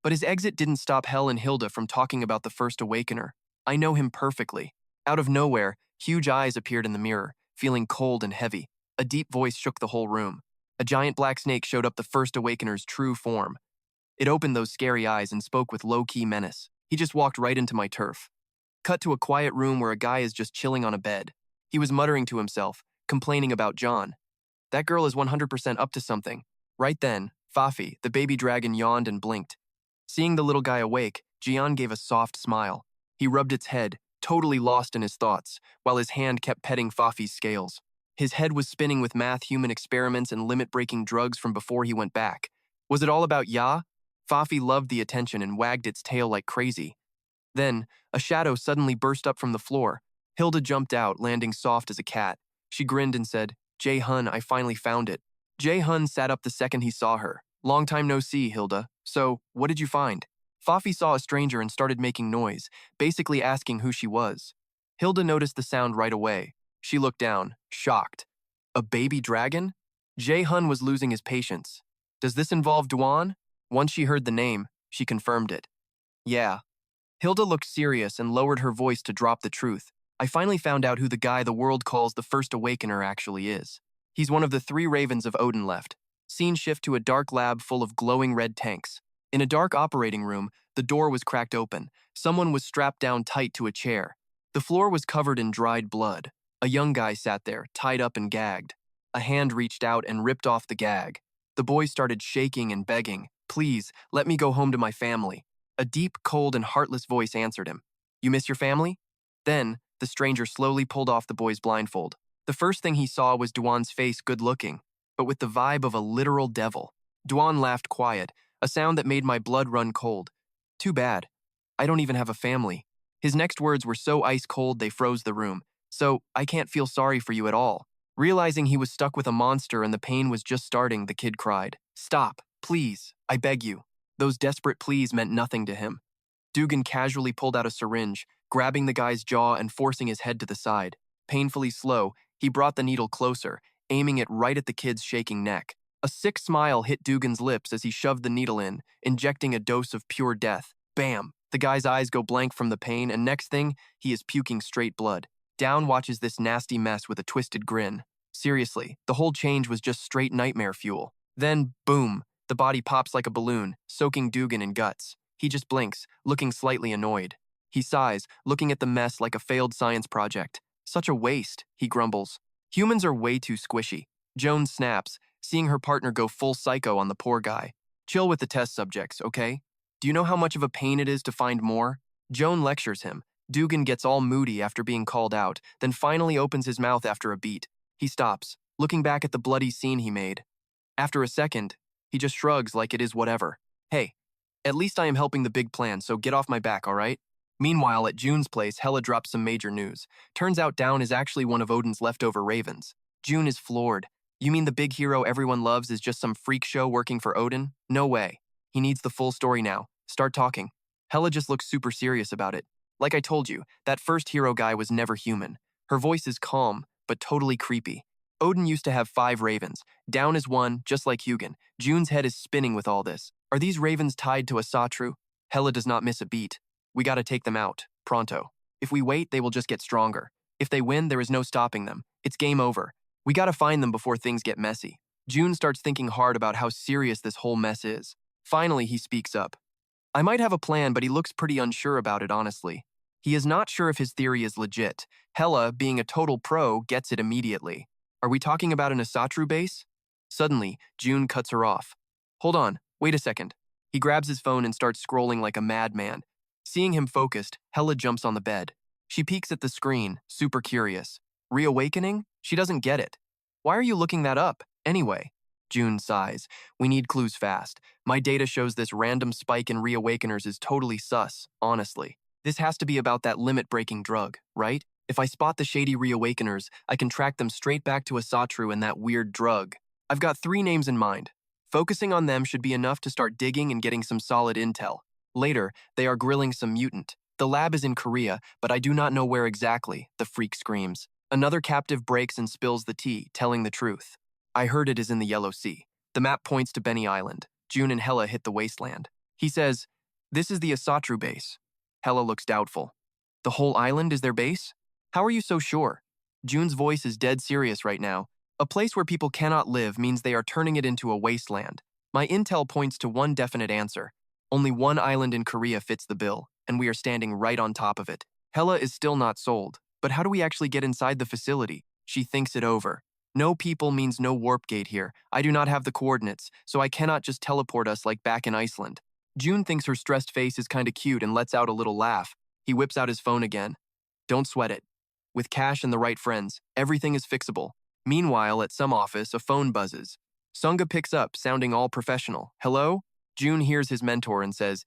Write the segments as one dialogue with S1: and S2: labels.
S1: But his exit didn't stop Hel and Hilda from talking about the First Awakener. I know him perfectly. Out of nowhere, huge eyes appeared in the mirror, feeling cold and heavy. A deep voice shook the whole room. A giant black snake showed up the First Awakener's true form. It opened those scary eyes and spoke with low-key menace. He just walked right into my turf. Cut to a quiet room where a guy is just chilling on a bed. He was muttering to himself, complaining about John. That girl is 100% up to something. Right then, Fafi, the baby dragon, yawned and blinked. Seeing the little guy awake, Jian gave a soft smile. He rubbed its head, totally lost in his thoughts, while his hand kept petting Fafi's scales. His head was spinning with math-human experiments and limit-breaking drugs from before he went back. Was it all about Ya? Fafi loved the attention and wagged its tail like crazy. Then, a shadow suddenly burst up from the floor. Hilda jumped out, landing soft as a cat. She grinned and said, "Jae-hun, I finally found it." Jae-hun sat up the second he saw her. "Long time no see, Hilda. So, what did you find?" Fafi saw a stranger and started making noise, basically asking who she was. Hilda noticed the sound right away. She looked down, shocked. A baby dragon? Jae-hun was losing his patience. "Does this involve Duan?" Once she heard the name, she confirmed it. "Yeah." Hilda looked serious and lowered her voice to drop the truth. "I finally found out who the guy the world calls the First Awakener actually is. He's one of the 3 ravens of Odin left." Scene shift to a dark lab full of glowing red tanks. In a dark operating room, the door was cracked open. Someone was strapped down tight to a chair. The floor was covered in dried blood. A young guy sat there, tied up and gagged. A hand reached out and ripped off the gag. The boy started shaking and begging, "Please, let me go home to my family." A deep, cold, and heartless voice answered him. "You miss your family?" Then, the stranger slowly pulled off the boy's blindfold. The first thing he saw was Duan's face, good-looking, but with the vibe of a literal devil. Duan laughed quiet, a sound that made my blood run cold. "Too bad. I don't even have a family." His next words were so ice-cold they froze the room. "So, I can't feel sorry for you at all." Realizing he was stuck with a monster and the pain was just starting, the kid cried, "Stop, please, I beg you." Those desperate pleas meant nothing to him. Dugan casually pulled out a syringe, grabbing the guy's jaw and forcing his head to the side. Painfully slow, he brought the needle closer, aiming it right at the kid's shaking neck. A sick smile hit Dugan's lips as he shoved the needle in, injecting a dose of pure death. Bam! The guy's eyes go blank from the pain, and next thing, he is puking straight blood. Down watches this nasty mess with a twisted grin. Seriously, the whole change was just straight nightmare fuel. Then, boom, the body pops like a balloon, soaking Dugan in guts. He just blinks, looking slightly annoyed. He sighs, looking at the mess like a failed science project. "Such a waste," he grumbles. "Humans are way too squishy." Joan snaps, seeing her partner go full psycho on the poor guy. "Chill with the test subjects, okay? Do you know how much of a pain it is to find more?" Joan lectures him. Dugan gets all moody after being called out, then finally opens his mouth after a beat. He stops, looking back at the bloody scene he made. After a second, he just shrugs like it is whatever. "Hey, at least I am helping the big plan, so get off my back, all right?" Meanwhile, at June's place, Hela drops some major news. Turns out Down is actually one of Odin's leftover ravens. June is floored. "You mean the big hero everyone loves is just some freak show working for Odin? No way. He needs the full story now. Start talking." Hela just looks super serious about it. "Like I told you, that first hero guy was never human." Her voice is calm, but totally creepy. "Odin used to have 5 ravens. Down is one, just like Hugin. June's head is spinning with all this. Are these ravens tied to a Satru?" Hela does not miss a beat. "We gotta take them out, pronto. If we wait, they will just get stronger. If they win, there is no stopping them. It's game over. We gotta find them before things get messy." June starts thinking hard about how serious this whole mess is. Finally, he speaks up. "I might have a plan, but he looks pretty unsure about it, honestly." He is not sure if his theory is legit. Hela, being a total pro, gets it immediately. "Are we talking about an Asatru base?" Suddenly, June cuts her off. "Hold on, wait a second." He grabs his phone and starts scrolling like a madman. Seeing him focused, Hela jumps on the bed. She peeks at the screen, super curious. "Reawakening?" She doesn't get it. "Why are you looking that up, anyway?" June sighs. "We need clues fast. My data shows this random spike in reawakeners is totally sus, honestly. This has to be about that limit-breaking drug, right? If I spot the shady reawakeners, I can track them straight back to Asatru and that weird drug. I've got 3 names in mind. Focusing on them should be enough to start digging and getting some solid intel. Later, they are grilling some mutant. The lab is in Korea, but I do not know where exactly," the freak screams. Another captive breaks and spills the tea, telling the truth. "I heard it is in the Yellow Sea." The map points to Benny Island. June and Hela hit the wasteland. He says, This is the Asatru base. Hela looks doubtful. The whole island is their base? How are you so sure? June's voice is dead serious right now. A place where people cannot live means they are turning it into a wasteland. My intel points to one definite answer. Only one island in Korea fits the bill, and we are standing right on top of it. Hela is still not sold, but how do we actually get inside the facility? She thinks it over. No people means no warp gate here. I do not have the coordinates, so I cannot just teleport us like back in Iceland. June thinks her stressed face is kinda cute and lets out a little laugh. He whips out his phone again. Don't sweat it. With cash and the right friends, everything is fixable. Meanwhile, at some office, a phone buzzes. Sunga picks up, sounding all professional. Hello? June hears his mentor and says,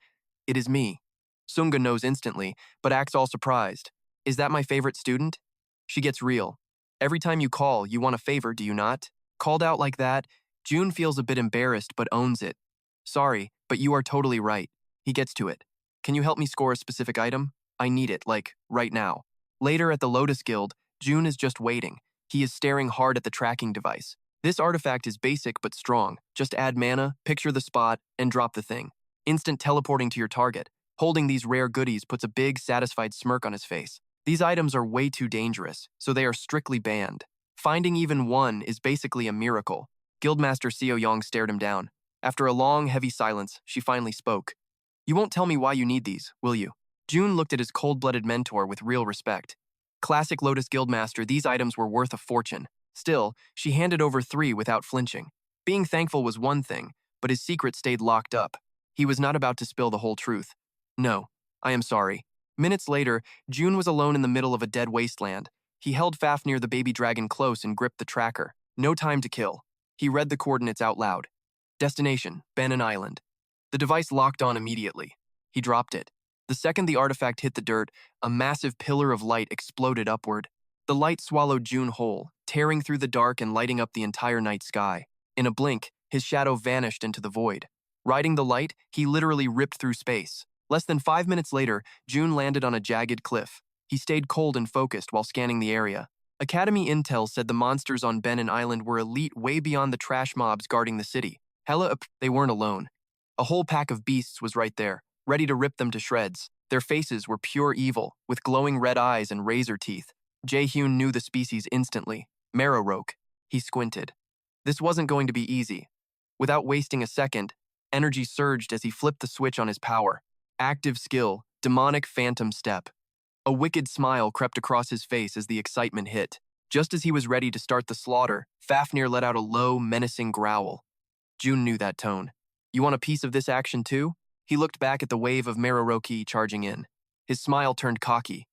S1: "It is me." Sunga knows instantly, but acts all surprised. "Is that my favorite student?" She gets real. "Every time you call, you want a favor, do you not?" Called out like that, June feels a bit embarrassed but owns it. "Sorry, but you are totally right." He gets to it. "Can you help me score a specific item? I need it, like, right now." Later at the Lotus Guild, June is just waiting. He is staring hard at the tracking device. This artifact is basic but strong. Just add mana, picture the spot, and drop the thing. Instant teleporting to your target. Holding these rare goodies puts a big, satisfied smirk on his face. These items are way too dangerous, so they are strictly banned. Finding even one is basically a miracle. Guildmaster Seo Yong stared him down. After a long, heavy silence, she finally spoke. "You won't tell me why you need these, will you?" June looked at his cold-blooded mentor with real respect. Classic Lotus Guildmaster, these items were worth a fortune. Still, she handed over 3 without flinching. Being thankful was one thing, but his secret stayed locked up. He was not about to spill the whole truth. "No, I am sorry." Minutes later, June was alone in the middle of a dead wasteland. He held Fafnir the baby dragon close and gripped the tracker. No time to kill. He read the coordinates out loud. Destination, Benin Island. The device locked on immediately. He dropped it. The second the artifact hit the dirt, a massive pillar of light exploded upward. The light swallowed June whole, tearing through the dark and lighting up the entire night sky. In a blink, his shadow vanished into the void. Riding the light, he literally ripped through space. Less than 5 minutes later, June landed on a jagged cliff. He stayed cold and focused while scanning the area. Academy intel said the monsters on Benin Island were elite way beyond the trash mobs guarding the city. They weren't alone. A whole pack of beasts was right there, ready to rip them to shreds. Their faces were pure evil, with glowing red eyes and razor teeth. Jae-hyun knew the species instantly. Marrowroke. He squinted. This wasn't going to be easy. Without wasting a second, energy surged as he flipped the switch on his power. Active skill, demonic phantom step. A wicked smile crept across his face as the excitement hit. Just as he was ready to start the slaughter, Fafnir let out a low, menacing growl. June knew that tone. "You want a piece of this action too?" He looked back at the wave of Marrowroki charging in. His smile turned cocky.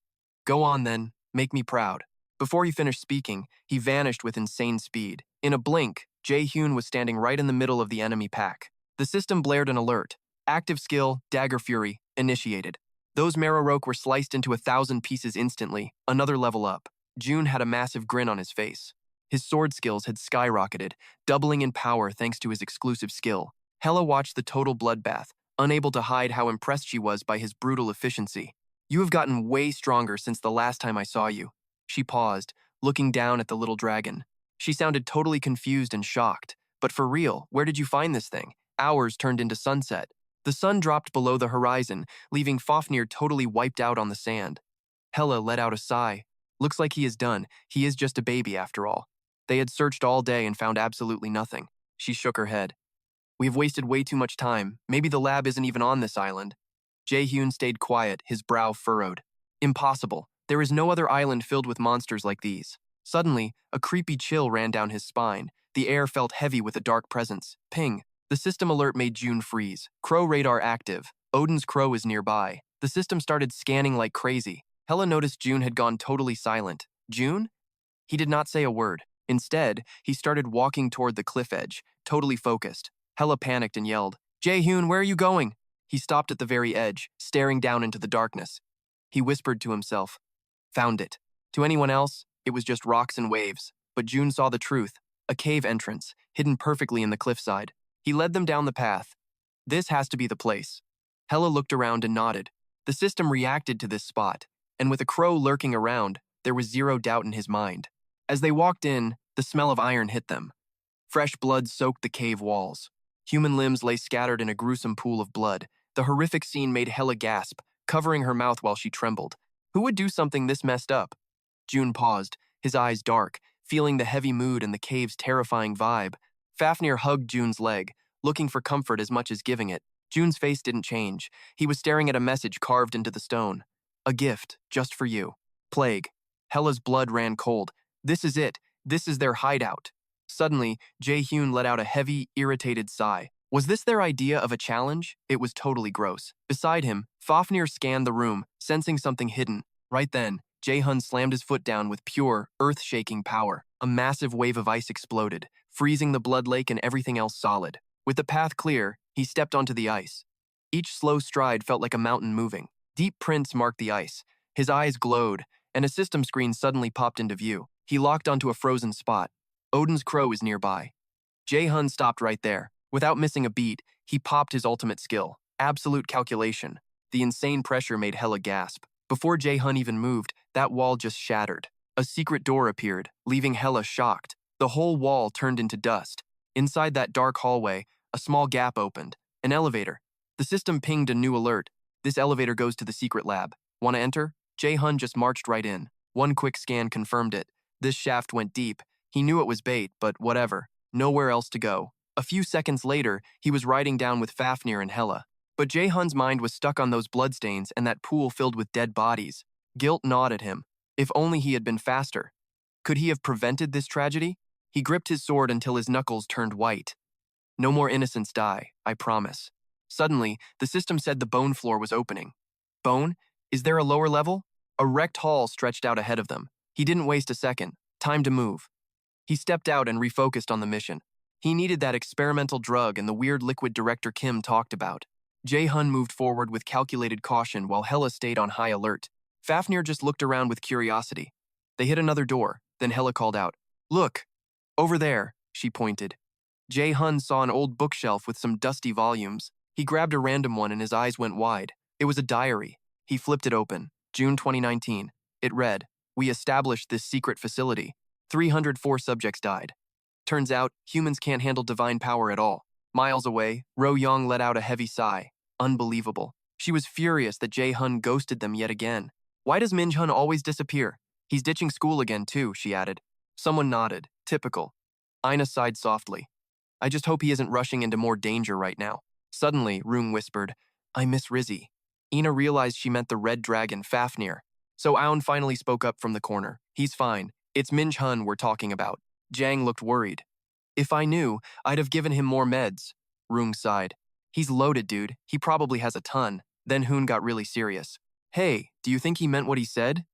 S1: "Go on then, make me proud." Before he finished speaking, he vanished with insane speed. In a blink, Jae-hyun was standing right in the middle of the enemy pack. The system blared an alert. Active skill, Dagger Fury, initiated. Those Marrowroke were sliced into 1,000 pieces instantly, another level up. June had a massive grin on his face. His sword skills had skyrocketed, doubling in power thanks to his exclusive skill. Hela watched the total bloodbath, unable to hide how impressed she was by his brutal efficiency. "You have gotten way stronger since the last time I saw you." She paused, looking down at the little dragon. She sounded totally confused and shocked. "But for real, where did you find this thing?" Hours turned into sunset. The sun dropped below the horizon, leaving Fafnir totally wiped out on the sand. Hela let out a sigh. Looks like he is done. He is just a baby after all. They had searched all day and found absolutely nothing. She shook her head. "We have wasted way too much time. Maybe the lab isn't even on this island." Jae-hyun stayed quiet, his brow furrowed. "Impossible. There is no other island filled with monsters like these." Suddenly, a creepy chill ran down his spine. The air felt heavy with a dark presence. Ping. The system alert made June freeze. Crow radar active. Odin's crow is nearby. The system started scanning like crazy. Hela noticed June had gone totally silent. "June?" He did not say a word. Instead, he started walking toward the cliff edge, totally focused. Hela panicked and yelled, "Jae-hyun, where are you going?" He stopped at the very edge, staring down into the darkness. He whispered to himself, "Found it." To anyone else, it was just rocks and waves. But June saw the truth, a cave entrance, hidden perfectly in the cliffside. He led them down the path. "This has to be the place." Hela looked around and nodded. The system reacted to this spot, and with a crow lurking around, there was zero doubt in his mind. As they walked in, the smell of iron hit them. Fresh blood soaked the cave walls. Human limbs lay scattered in a gruesome pool of blood. The horrific scene made Hela gasp, covering her mouth while she trembled. Who would do something this messed up? June paused, his eyes dark, feeling the heavy mood and the cave's terrifying vibe. Fafnir hugged June's leg, looking for comfort as much as giving it. June's face didn't change. He was staring at a message carved into the stone. A gift, just for you. Plague. Hela's blood ran cold. This is it. This is their hideout. Suddenly, Jae-hyun let out a heavy, irritated sigh. Was this their idea of a challenge? It was totally gross. Beside him, Fafnir scanned the room, sensing something hidden. Right then, Jae-hyun slammed his foot down with pure, earth-shaking power. A massive wave of ice exploded, freezing the blood lake and everything else solid. With the path clear, he stepped onto the ice. Each slow stride felt like a mountain moving. Deep prints marked the ice. His eyes glowed, and a system screen suddenly popped into view. He locked onto a frozen spot. Odin's crow is nearby. Jae-hyun stopped right there. Without missing a beat, he popped his ultimate skill, absolute calculation. The insane pressure made Hela gasp. Before Jae-hyun even moved, that wall just shattered. A secret door appeared, leaving Hela shocked. The whole wall turned into dust. Inside that dark hallway, a small gap opened. An elevator. The system pinged a new alert. This elevator goes to the secret lab. Want to enter? Jae-hyun just marched right in. One quick scan confirmed it. This shaft went deep. He knew it was bait, but whatever. Nowhere else to go. A few seconds later, he was riding down with Fafnir and Hela. But Jae-hyun's mind was stuck on those bloodstains and that pool filled with dead bodies. Guilt gnawed at him. If only he had been faster. Could he have prevented this tragedy? He gripped his sword until his knuckles turned white. No more innocents die, I promise. Suddenly, the system said the bone floor was opening. Bone? Is there a lower level? A wrecked hall stretched out ahead of them. He didn't waste a second. Time to move. He stepped out and refocused on the mission. He needed that experimental drug and the weird liquid Director Kim talked about. Jae-hyun moved forward with calculated caution while Hela stayed on high alert. Fafnir just looked around with curiosity. They hit another door, then Hela called out, "Look! Over there," she pointed. Jae-hyun saw an old bookshelf with some dusty volumes. He grabbed a random one and his eyes went wide. It was a diary. He flipped it open. June 2019. It read, "We established this secret facility. 304 subjects died. Turns out, humans can't handle divine power at all." Miles away, Ro-young let out a heavy sigh. Unbelievable. She was furious that Jae-hyun ghosted them yet again. Why does Minhun always disappear? He's ditching school again too, she added. Someone nodded. Typical. Ina sighed softly. I just hope he isn't rushing into more danger right now. Suddenly, Rung whispered, I miss Rizzy. Ina realized she meant the red dragon, Fafnir. So Aun finally spoke up from the corner. He's fine. It's Minhun we're talking about. Jang looked worried. If I knew, I'd have given him more meds. Rung sighed. He's loaded, dude. He probably has a ton. Then Hoon got really serious. Hey, do you think he meant what he said?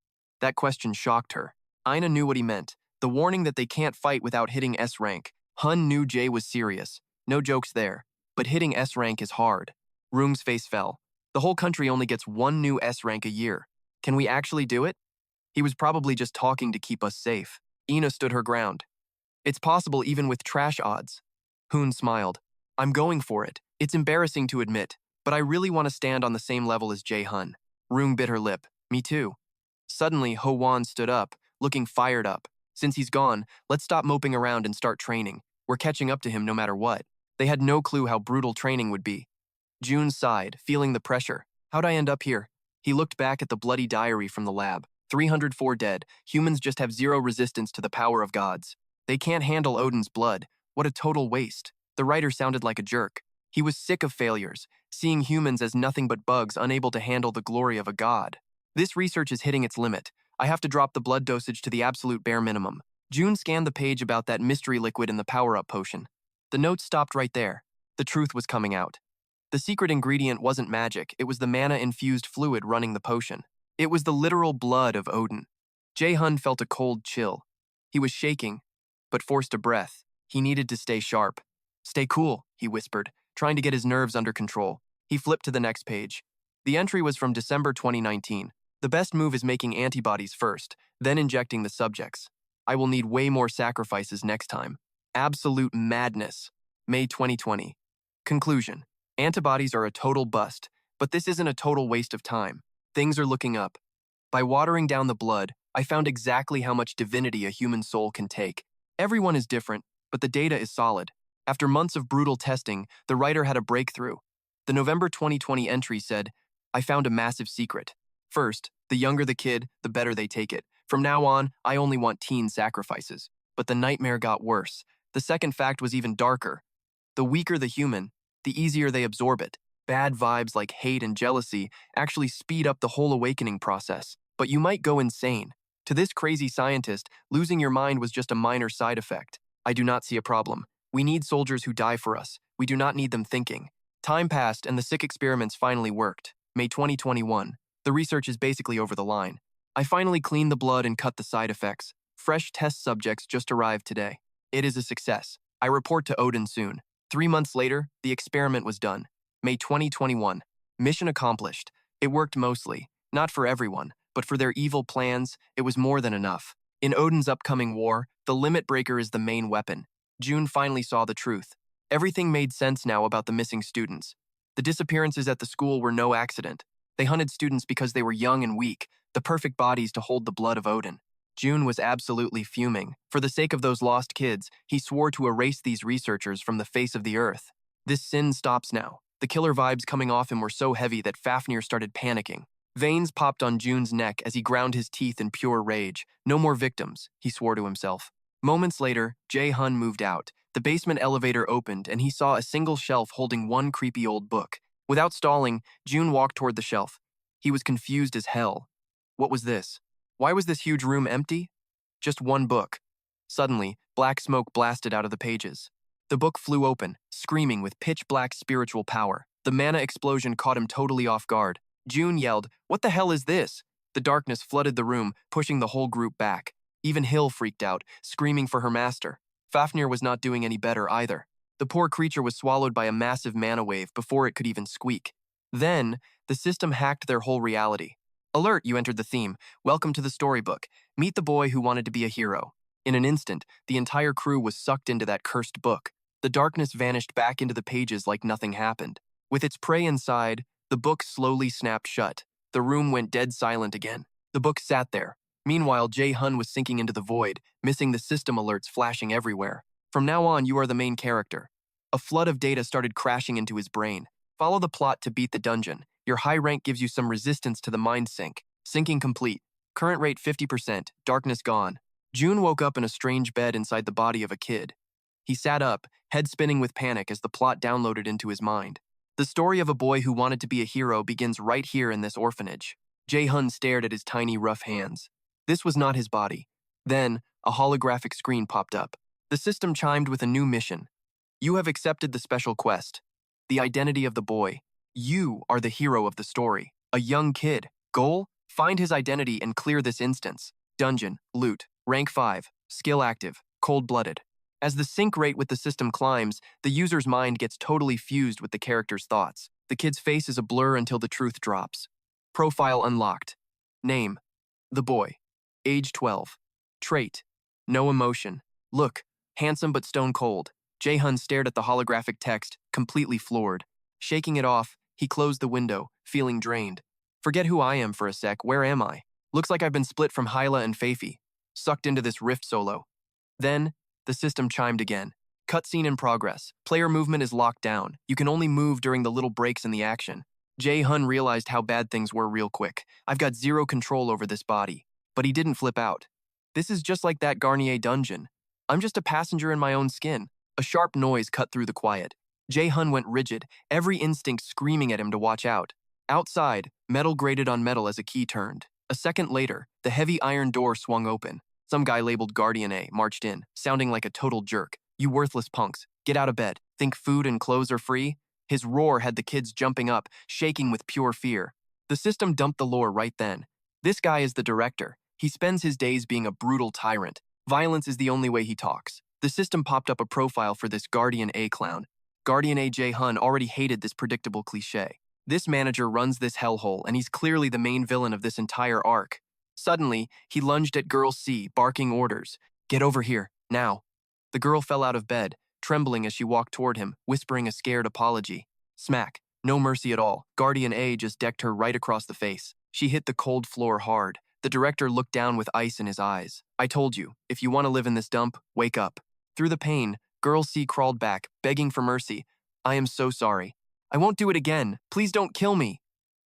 S1: That question shocked her. Ina knew what he meant. The warning that they can't fight without hitting S rank. Hun knew Jay was serious. No jokes there. But hitting S rank is hard. Rung's face fell. The whole country only gets one new S rank a year. Can we actually do it? He was probably just talking to keep us safe. Ina stood her ground. It's possible even with trash odds. Hoon smiled. I'm going for it. It's embarrassing to admit, but I really want to stand on the same level as Jae-hyun. Rung bit her lip. Me too. Suddenly, Ho-won stood up, looking fired up. Since he's gone, let's stop moping around and start training. We're catching up to him no matter what. They had no clue how brutal training would be. June sighed, feeling the pressure. How'd I end up here? He looked back at the bloody diary from the lab. 304 dead. Humans just have zero resistance to the power of gods. They can't handle Odin's blood. What a total waste. The writer sounded like a jerk. He was sick of failures, seeing humans as nothing but bugs unable to handle the glory of a god. This research is hitting its limit. I have to drop the blood dosage to the absolute bare minimum. June scanned the page about that mystery liquid in the power-up potion. The notes stopped right there. The truth was coming out. The secret ingredient wasn't magic, it was the mana-infused fluid running the potion. It was the literal blood of Odin. Jae-hyun felt a cold chill. He was shaking, but forced a breath. He needed to stay sharp. Stay cool, he whispered, trying to get his nerves under control. He flipped to the next page. The entry was from December 2019. The best move is making antibodies first, then injecting the subjects. I will need way more sacrifices next time. Absolute madness. May 2020. Conclusion. Antibodies are a total bust, but this isn't a total waste of time. Things are looking up. By watering down the blood, I found exactly how much divinity a human soul can take. Everyone is different, but the data is solid. After months of brutal testing, the writer had a breakthrough. The November 2020 entry said, I found a massive secret. First, the younger the kid, the better they take it. From now on, I only want teen sacrifices. But the nightmare got worse. The second fact was even darker. The weaker the human, the easier they absorb it. Bad vibes like hate and jealousy actually speed up the whole awakening process. But you might go insane. To this crazy scientist, losing your mind was just a minor side effect. I do not see a problem. We need soldiers who die for us. We do not need them thinking. Time passed and the sick experiments finally worked. May 2021. The research is basically over the line. I finally cleaned the blood and cut the side effects. Fresh test subjects just arrived today. It is a success. I report to Odin soon. 3 months later, the experiment was done. May 2021. Mission accomplished. It worked mostly. Not for everyone, but for their evil plans, it was more than enough. In Odin's upcoming war, the limit breaker is the main weapon. June finally saw the truth. Everything made sense now about the missing students. The disappearances at the school were no accident. They hunted students because they were young and weak, the perfect bodies to hold the blood of Odin. June was absolutely fuming. For the sake of those lost kids, he swore to erase these researchers from the face of the earth. This sin stops now. The killer vibes coming off him were so heavy that Fafnir started panicking. Veins popped on June's neck as he ground his teeth in pure rage. No more victims, he swore to himself. Moments later, Jae-hun moved out. The basement elevator opened and he saw a single shelf holding one creepy old book. Without stalling, June walked toward the shelf. He was confused as hell. What was this? Why was this huge room empty? Just one book. Suddenly, black smoke blasted out of the pages. The book flew open, screaming with pitch-black spiritual power. The mana explosion caught him totally off guard. June yelled, "What the hell is this?" The darkness flooded the room, pushing the whole group back. Even Hill freaked out, screaming for her master. Fafnir was not doing any better either. The poor creature was swallowed by a massive mana wave before it could even squeak. Then, the system hacked their whole reality. Alert, you entered the theme. Welcome to the storybook. Meet the boy who wanted to be a hero. In an instant, the entire crew was sucked into that cursed book. The darkness vanished back into the pages like nothing happened. With its prey inside, the book slowly snapped shut. The room went dead silent again. The book sat there. Meanwhile, Jae-hun was sinking into the void, missing the system alerts flashing everywhere. From now on, you are the main character. A flood of data started crashing into his brain. Follow the plot to beat the dungeon. Your high rank gives you some resistance to the mind sink. Sinking complete. Current rate 50%, darkness gone. June woke up in a strange bed inside the body of a kid. He sat up, head spinning with panic as the plot downloaded into his mind. The story of a boy who wanted to be a hero begins right here in this orphanage. Jae-hun stared at his tiny, rough hands. This was not his body. Then, a holographic screen popped up. The system chimed with a new mission. You have accepted the special quest. The identity of the boy. You are the hero of the story. A young kid. Goal? Find his identity and clear this instance. Dungeon. Loot. Rank 5. Skill active. Cold-blooded. As the sync rate with the system climbs, the user's mind gets totally fused with the character's thoughts. The kid's face is a blur until the truth drops. Profile unlocked. Name. The boy. Age 12. Trait. No emotion. Look. Handsome but stone cold. Jae-hun stared at the holographic text, completely floored. Shaking it off, he closed the window, feeling drained. Forget who I am for a sec, where am I? Looks like I've been split from Hyla and Feifi, sucked into this rift solo. Then, the system chimed again. Cutscene in progress. Player movement is locked down. You can only move during the little breaks in the action. Jae-hun realized how bad things were real quick. I've got zero control over this body. But he didn't flip out. This is just like that Garnier dungeon. I'm just a passenger in my own skin. A sharp noise cut through the quiet. Jae-hun went rigid, every instinct screaming at him to watch out. Outside, metal grated on metal as a key turned. A second later, the heavy iron door swung open. Some guy labeled Guardian A marched in, sounding like a total jerk. You worthless punks, get out of bed. Think food and clothes are free? His roar had the kids jumping up, shaking with pure fear. The system dumped the lore right then. This guy is the director. He spends his days being a brutal tyrant. Violence is the only way he talks. The system popped up a profile for this Guardian A clown. Guardian A Jae-hun already hated this predictable cliché. This manager runs this hellhole, and he's clearly the main villain of this entire arc. Suddenly, he lunged at Girl C, barking orders. Get over here, now. The girl fell out of bed, trembling as she walked toward him, whispering a scared apology. Smack. No mercy at all. Guardian A just decked her right across the face. She hit the cold floor hard. The director looked down with ice in his eyes. I told you, if you want to live in this dump, wake up. Through the pain, Girl C crawled back, begging for mercy. I am so sorry. I won't do it again. Please don't kill me.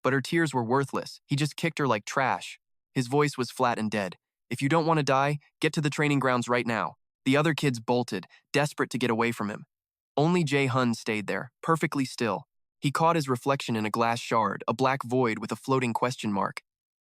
S1: But her tears were worthless. He just kicked her like trash. His voice was flat and dead. If you don't want to die, get to the training grounds right now. The other kids bolted, desperate to get away from him. Only Jae-hun stayed there, perfectly still. He caught his reflection in a glass shard, a black void with a floating question mark.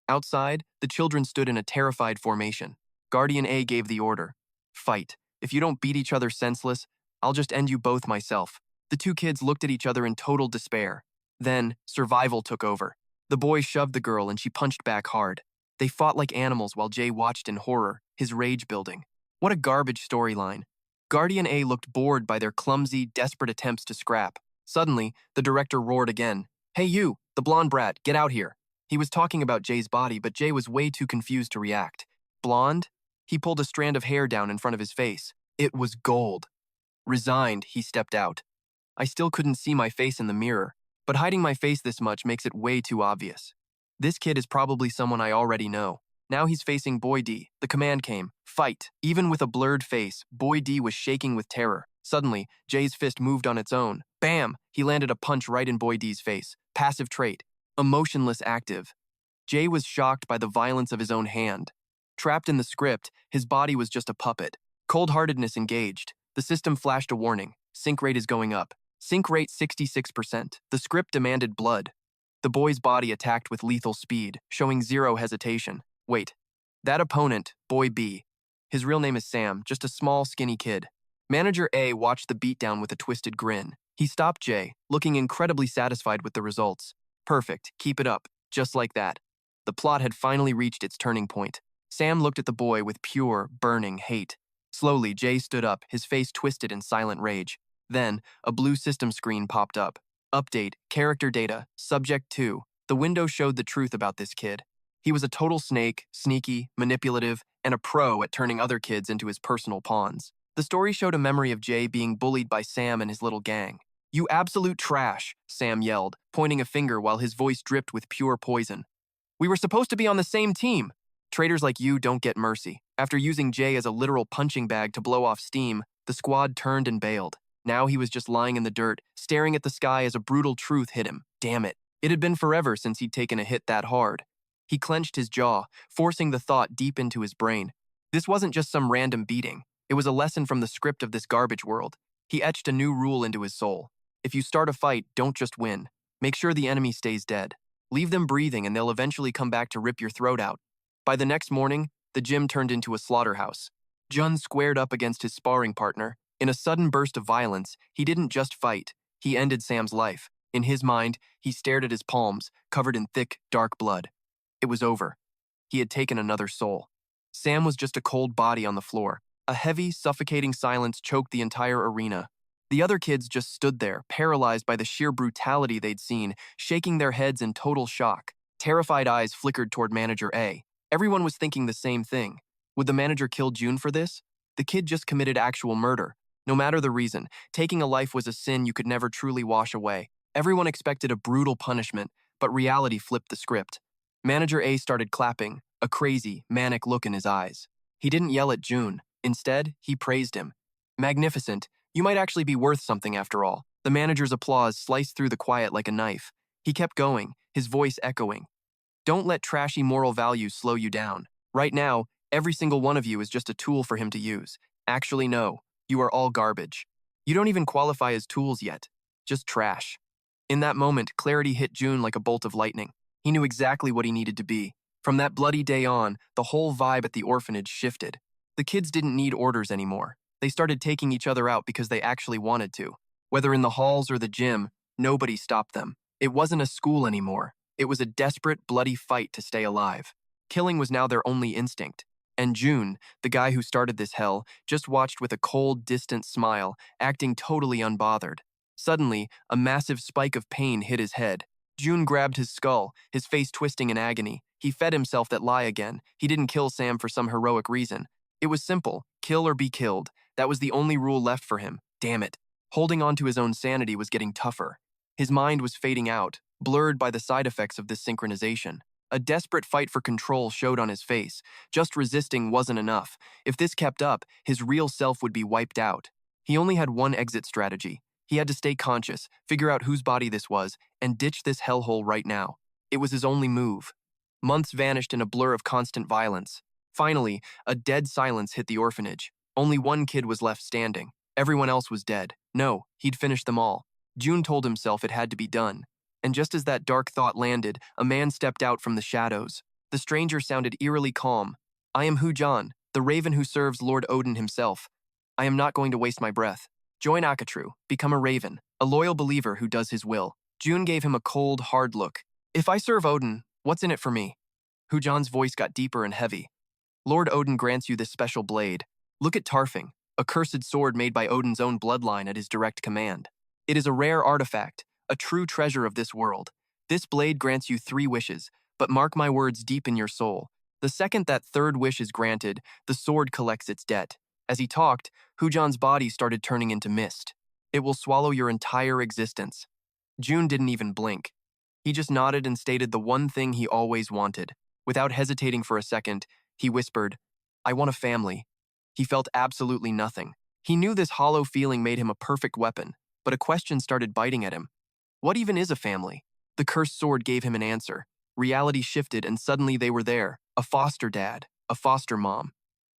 S1: Outside, the children stood in a terrified formation. Guardian A gave the order. Fight. If you don't beat each other senseless, I'll just end you both myself. The two kids looked at each other in total despair. Then, survival took over. The boy shoved the girl and she punched back hard. They fought like animals while Jay watched in horror, his rage building. What a garbage storyline. Guardian A looked bored by their clumsy, desperate attempts to scrap. Suddenly, the director roared again. Hey you, the blonde brat, get out here. He was talking about Jay's body, but Jay was way too confused to react. Blonde? He pulled a strand of hair down in front of his face. It was gold. Resigned, he stepped out. I still couldn't see my face in the mirror, but hiding my face this much makes it way too obvious. This kid is probably someone I already know. Now he's facing Boy D. The command came, fight. Even with a blurred face, Boy D was shaking with terror. Suddenly, Jay's fist moved on its own. Bam! He landed a punch right in Boy D's face. Passive trait. Emotionless active. Jay was shocked by the violence of his own hand. Trapped in the script, his body was just a puppet. Cold-heartedness engaged. The system flashed a warning. Sync rate is going up. Sync rate 66%. The script demanded blood. The boy's body attacked with lethal speed, showing zero hesitation. Wait. That opponent, Boy B. His real name is Sam, just a small, skinny kid. Manager A watched the beatdown with a twisted grin. He stopped Jay, looking incredibly satisfied with the results. Perfect. Keep it up. Just like that. The plot had finally reached its turning point. Sam looked at the boy with pure, burning hate. Slowly, Jay stood up, his face twisted in silent rage. Then, a blue system screen popped up. Update, character data, subject 2. The window showed the truth about this kid. He was a total snake, sneaky, manipulative, and a pro at turning other kids into his personal pawns. The story showed a memory of Jay being bullied by Sam and his little gang. You absolute trash, Sam yelled, pointing a finger while his voice dripped with pure poison. We were supposed to be on the same team. Traitors like you don't get mercy. After using Jay as a literal punching bag to blow off steam, the squad turned and bailed. Now he was just lying in the dirt, staring at the sky as a brutal truth hit him. Damn it. It had been forever since he'd taken a hit that hard. He clenched his jaw, forcing the thought deep into his brain. This wasn't just some random beating. It was a lesson from the script of this garbage world. He etched a new rule into his soul. If you start a fight, don't just win. Make sure the enemy stays dead. Leave them breathing and they'll eventually come back to rip your throat out. By the next morning, the gym turned into a slaughterhouse. Jun squared up against his sparring partner. In a sudden burst of violence, he didn't just fight. He ended Sam's life. In his mind, he stared at his palms, covered in thick, dark blood. It was over. He had taken another soul. Sam was just a cold body on the floor. A heavy, suffocating silence choked the entire arena. The other kids just stood there, paralyzed by the sheer brutality they'd seen, shaking their heads in total shock. Terrified eyes flickered toward Manager A. Everyone was thinking the same thing. Would the manager kill June for this? The kid just committed actual murder. No matter the reason, taking a life was a sin you could never truly wash away. Everyone expected a brutal punishment, but reality flipped the script. Manager A started clapping, a crazy, manic look in his eyes. He didn't yell at June. Instead, he praised him. Magnificent. You might actually be worth something after all. The manager's applause sliced through the quiet like a knife. He kept going, his voice echoing. Don't let trashy moral values slow you down. Right now, every single one of you is just a tool for him to use. Actually, no. You are all garbage. You don't even qualify as tools yet. Just trash. In that moment, clarity hit June like a bolt of lightning. He knew exactly what he needed to be. From that bloody day on, the whole vibe at the orphanage shifted. The kids didn't need orders anymore. They started taking each other out because they actually wanted to. Whether in the halls or the gym, nobody stopped them. It wasn't a school anymore. It was a desperate, bloody fight to stay alive. Killing was now their only instinct. And June, the guy who started this hell, just watched with a cold, distant smile, acting totally unbothered. Suddenly, a massive spike of pain hit his head. June grabbed his skull, his face twisting in agony. He fed himself that lie again. He didn't kill Sam for some heroic reason. It was simple. Kill or be killed. That was the only rule left for him. Damn it. Holding on to his own sanity was getting tougher. His mind was fading out, blurred by the side effects of this synchronization. A desperate fight for control showed on his face. Just resisting wasn't enough. If this kept up, his real self would be wiped out. He only had one exit strategy. He had to stay conscious, figure out whose body this was, and ditch this hellhole right now. It was his only move. Months vanished in a blur of constant violence. Finally, a dead silence hit the orphanage. Only one kid was left standing. Everyone else was dead. No, he'd finished them all. June told himself it had to be done. And just as that dark thought landed, a man stepped out from the shadows. The stranger sounded eerily calm. "I am Hujan, the raven who serves Lord Odin himself. I am not going to waste my breath. Join Akatru, become a raven, a loyal believer who does his will." June gave him a cold, hard look. "If I serve Odin, what's in it for me?" Hujan's voice got deeper and heavy. "Lord Odin grants you this special blade. Look at Tarfing, a cursed sword made by Odin's own bloodline at his direct command. It is a rare artifact, a true treasure of this world. This blade grants you 3 wishes, but mark my words deep in your soul. The second that third wish is granted, the sword collects its debt." As he talked, Hujan's body started turning into mist. "It will swallow your entire existence." June didn't even blink. He just nodded and stated the one thing he always wanted. Without hesitating for a second, he whispered, "I want a family." He felt absolutely nothing. He knew this hollow feeling made him a perfect weapon, but a question started biting at him. What even is a family? The cursed sword gave him an answer. Reality shifted and suddenly they were there, a foster dad, a foster mom.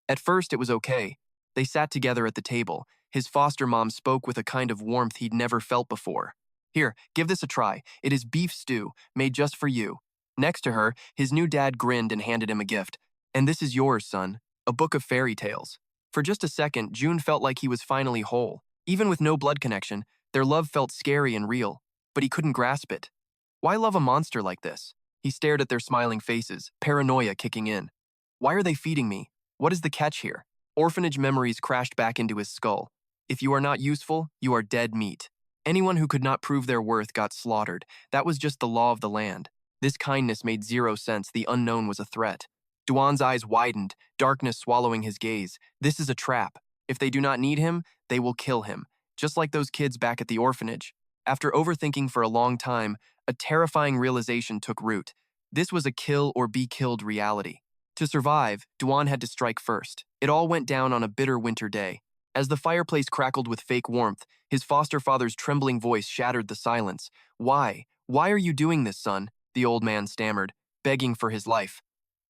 S1: At first it was okay. They sat together at the table. His foster mom spoke with a kind of warmth he'd never felt before. "Here, give this a try. It is beef stew, made just for you." Next to her, his new dad grinned and handed him a gift. "And this is yours, son, a book of fairy tales." For just a second, June felt like he was finally whole. Even with no blood connection, their love felt scary and real, but he couldn't grasp it. Why love a monster like this? He stared at their smiling faces, paranoia kicking in. Why are they feeding me? What is the catch here? Orphanage memories crashed back into his skull. If you are not useful, you are dead meat. Anyone who could not prove their worth got slaughtered. That was just the law of the land. This kindness made zero sense. The unknown was a threat. Duan's eyes widened, darkness swallowing his gaze. This is a trap. If they do not need him, they will kill him, just like those kids back at the orphanage. After overthinking for a long time, a terrifying realization took root. This was a kill or be killed reality. To survive, Duan had to strike first. It all went down on a bitter winter day. As the fireplace crackled with fake warmth, his foster father's trembling voice shattered the silence. "Why? Why are you doing this, son?" the old man stammered, begging for his life.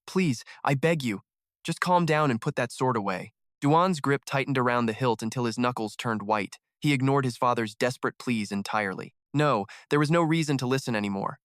S1: "Please, I beg you. Just calm down and put that sword away." Duan's grip tightened around the hilt until his knuckles turned white. He ignored his father's desperate pleas entirely. No, there was no reason to listen anymore.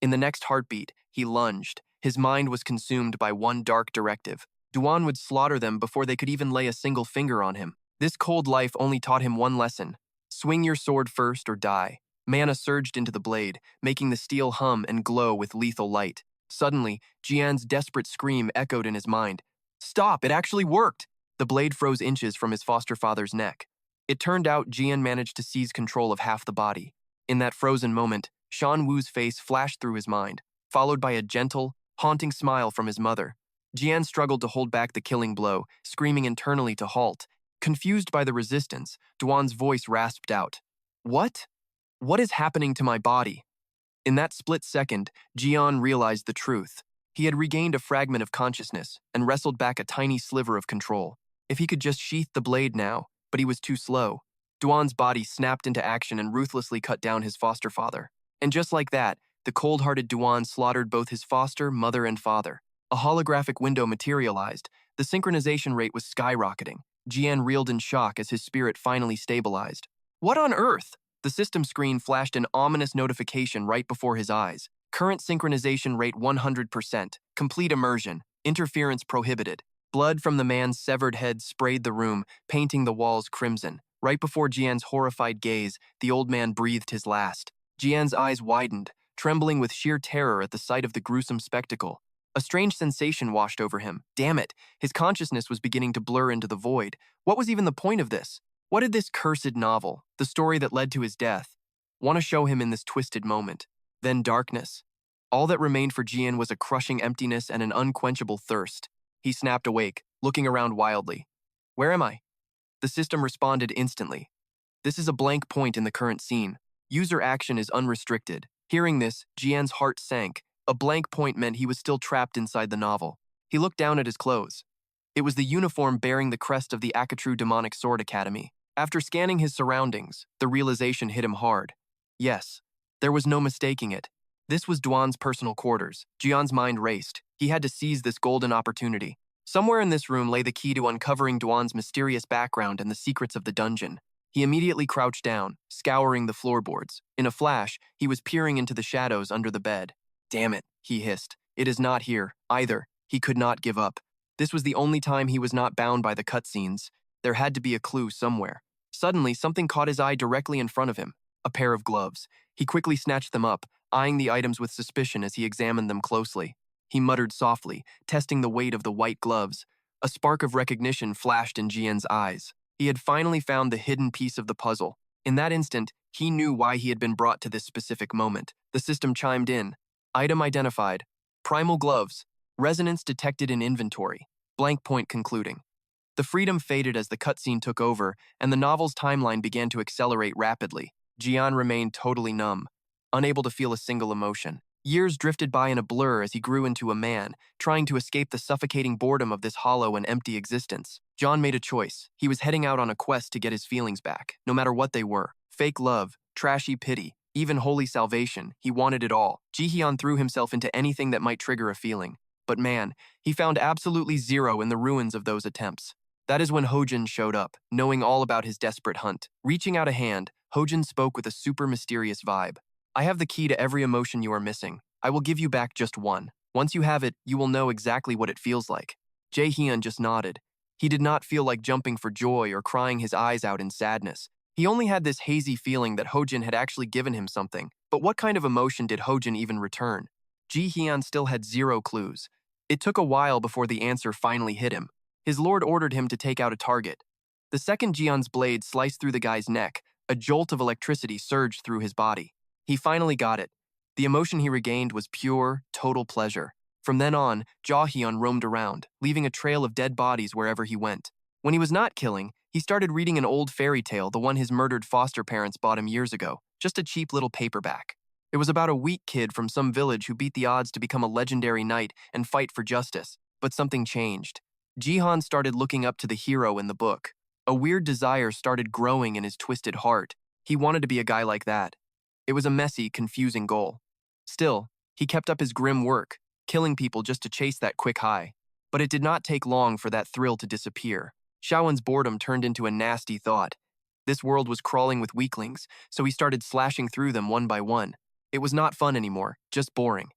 S1: In the next heartbeat, he lunged. His mind was consumed by one dark directive. Duan would slaughter them before they could even lay a single finger on him. This cold life only taught him one lesson. Swing your sword first or die. Mana surged into the blade, making the steel hum and glow with lethal light. Suddenly, Jian's desperate scream echoed in his mind. "Stop, it actually worked!" The blade froze inches from his foster father's neck. It turned out Jian managed to seize control of half the body. In that frozen moment, Shan Wu's face flashed through his mind, followed by a gentle, haunting smile from his mother. Jian struggled to hold back the killing blow, screaming internally to halt. Confused by the resistance, Duan's voice rasped out. "What? What is happening to my body?" In that split second, Jian realized the truth. He had regained a fragment of consciousness and wrestled back a tiny sliver of control. If he could just sheath the blade now, but he was too slow. Duan's body snapped into action and ruthlessly cut down his foster father. And just like that, the cold-hearted Duan slaughtered both his foster, mother, and father. A holographic window materialized. The synchronization rate was skyrocketing. Jian reeled in shock as his spirit finally stabilized. What on earth? The system screen flashed an ominous notification right before his eyes. Current synchronization rate 100%. Complete immersion. Interference prohibited. Blood from the man's severed head sprayed the room, painting the walls crimson. Right before Jian's horrified gaze, the old man breathed his last. Jian's eyes widened, trembling with sheer terror at the sight of the gruesome spectacle. A strange sensation washed over him. Damn it, his consciousness was beginning to blur into the void. What was even the point of this? What did this cursed novel, the story that led to his death, want to show him in this twisted moment? Then darkness. All that remained for Jian was a crushing emptiness and an unquenchable thirst. He snapped awake, looking around wildly. Where am I? The system responded instantly. This is a blank point in the current scene. User action is unrestricted. Hearing this, Jian's heart sank. A blank point meant he was still trapped inside the novel. He looked down at his clothes. It was the uniform bearing the crest of the Akatru Demonic Sword Academy. After scanning his surroundings, the realization hit him hard. Yes, there was no mistaking it. This was Duan's personal quarters. Jian's mind raced. He had to seize this golden opportunity. Somewhere in this room lay the key to uncovering Duan's mysterious background and the secrets of the dungeon. He immediately crouched down, scouring the floorboards. In a flash, he was peering into the shadows under the bed. Damn it, he hissed. It is not here, either. He could not give up. This was the only time he was not bound by the cutscenes. There had to be a clue somewhere. Suddenly, something caught his eye directly in front of him. A pair of gloves. He quickly snatched them up, eyeing the items with suspicion as he examined them closely. He muttered softly, testing the weight of the white gloves. A spark of recognition flashed in Jian's eyes. He had finally found the hidden piece of the puzzle. In that instant, he knew why he had been brought to this specific moment. The system chimed in. Item identified. Primal gloves. Resonance detected in inventory. Blank point concluding. The freedom faded as the cutscene took over, and the novel's timeline began to accelerate rapidly. Jian remained totally numb, unable to feel a single emotion. Years drifted by in a blur as he grew into a man, trying to escape the suffocating boredom of this hollow and empty existence. John made a choice. He was heading out on a quest to get his feelings back, no matter what they were. Fake love, trashy pity, even holy salvation. He wanted it all. Jihyun threw himself into anything that might trigger a feeling. But man, he found absolutely zero in the ruins of those attempts. That is when Hojin showed up, knowing all about his desperate hunt. Reaching out a hand, Hojin spoke with a super mysterious vibe. I have the key to every emotion you are missing. I will give you back just one. Once you have it, you will know exactly what it feels like. Jae-hyun just nodded. He did not feel like jumping for joy or crying his eyes out in sadness. He only had this hazy feeling that Hojin had actually given him something. But what kind of emotion did Hojin even return? Jae-hyun still had zero clues. It took a while before the answer finally hit him. His lord ordered him to take out a target. The second Jian's blade sliced through the guy's neck, a jolt of electricity surged through his body. He finally got it. The emotion he regained was pure, total pleasure. From then on, Jae-hyun roamed around, leaving a trail of dead bodies wherever he went. When he was not killing, he started reading an old fairy tale, the one his murdered foster parents bought him years ago, just a cheap little paperback. It was about a weak kid from some village who beat the odds to become a legendary knight and fight for justice. But something changed. Jihan started looking up to the hero in the book. A weird desire started growing in his twisted heart. He wanted to be a guy like that. It was a messy, confusing goal. Still, he kept up his grim work, killing people just to chase that quick high. But it did not take long for that thrill to disappear. Shaowen's boredom turned into a nasty thought. This world was crawling with weaklings, so he started slashing through them one by one. It was not fun anymore, just boring.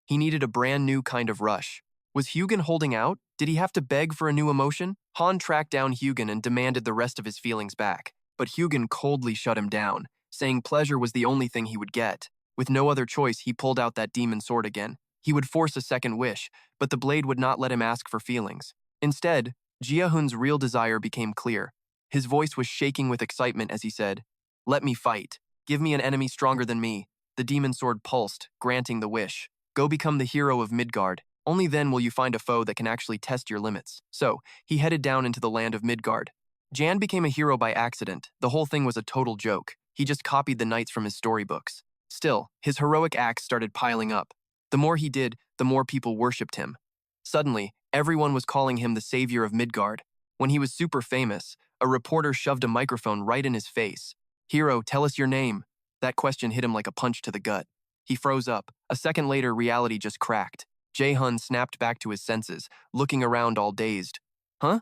S1: He needed a brand new kind of rush. Was Hugin holding out? Did he have to beg for a new emotion? Han tracked down Hugin and demanded the rest of his feelings back. But Hugin coldly shut him down, saying pleasure was the only thing he would get. With no other choice, he pulled out that demon sword again. He would force a second wish, but the blade would not let him ask for feelings. Instead, Jiahun's real desire became clear. His voice was shaking with excitement as he said, "Let me fight. Give me an enemy stronger than me." The demon sword pulsed, granting the wish. Go become the hero of Midgard. Only then will you find a foe that can actually test your limits. So, he headed down into the land of Midgard. Jan became a hero by accident. The whole thing was a total joke. He just copied the knights from his storybooks. Still, his heroic acts started piling up. The more he did, the more people worshipped him. Suddenly, everyone was calling him the savior of Midgard. When he was super famous, a reporter shoved a microphone right in his face. "Hero, tell us your name." That question hit him like a punch to the gut. He froze up. A second later, reality just cracked. Jae-hyun snapped back to his senses, looking around all dazed. Huh?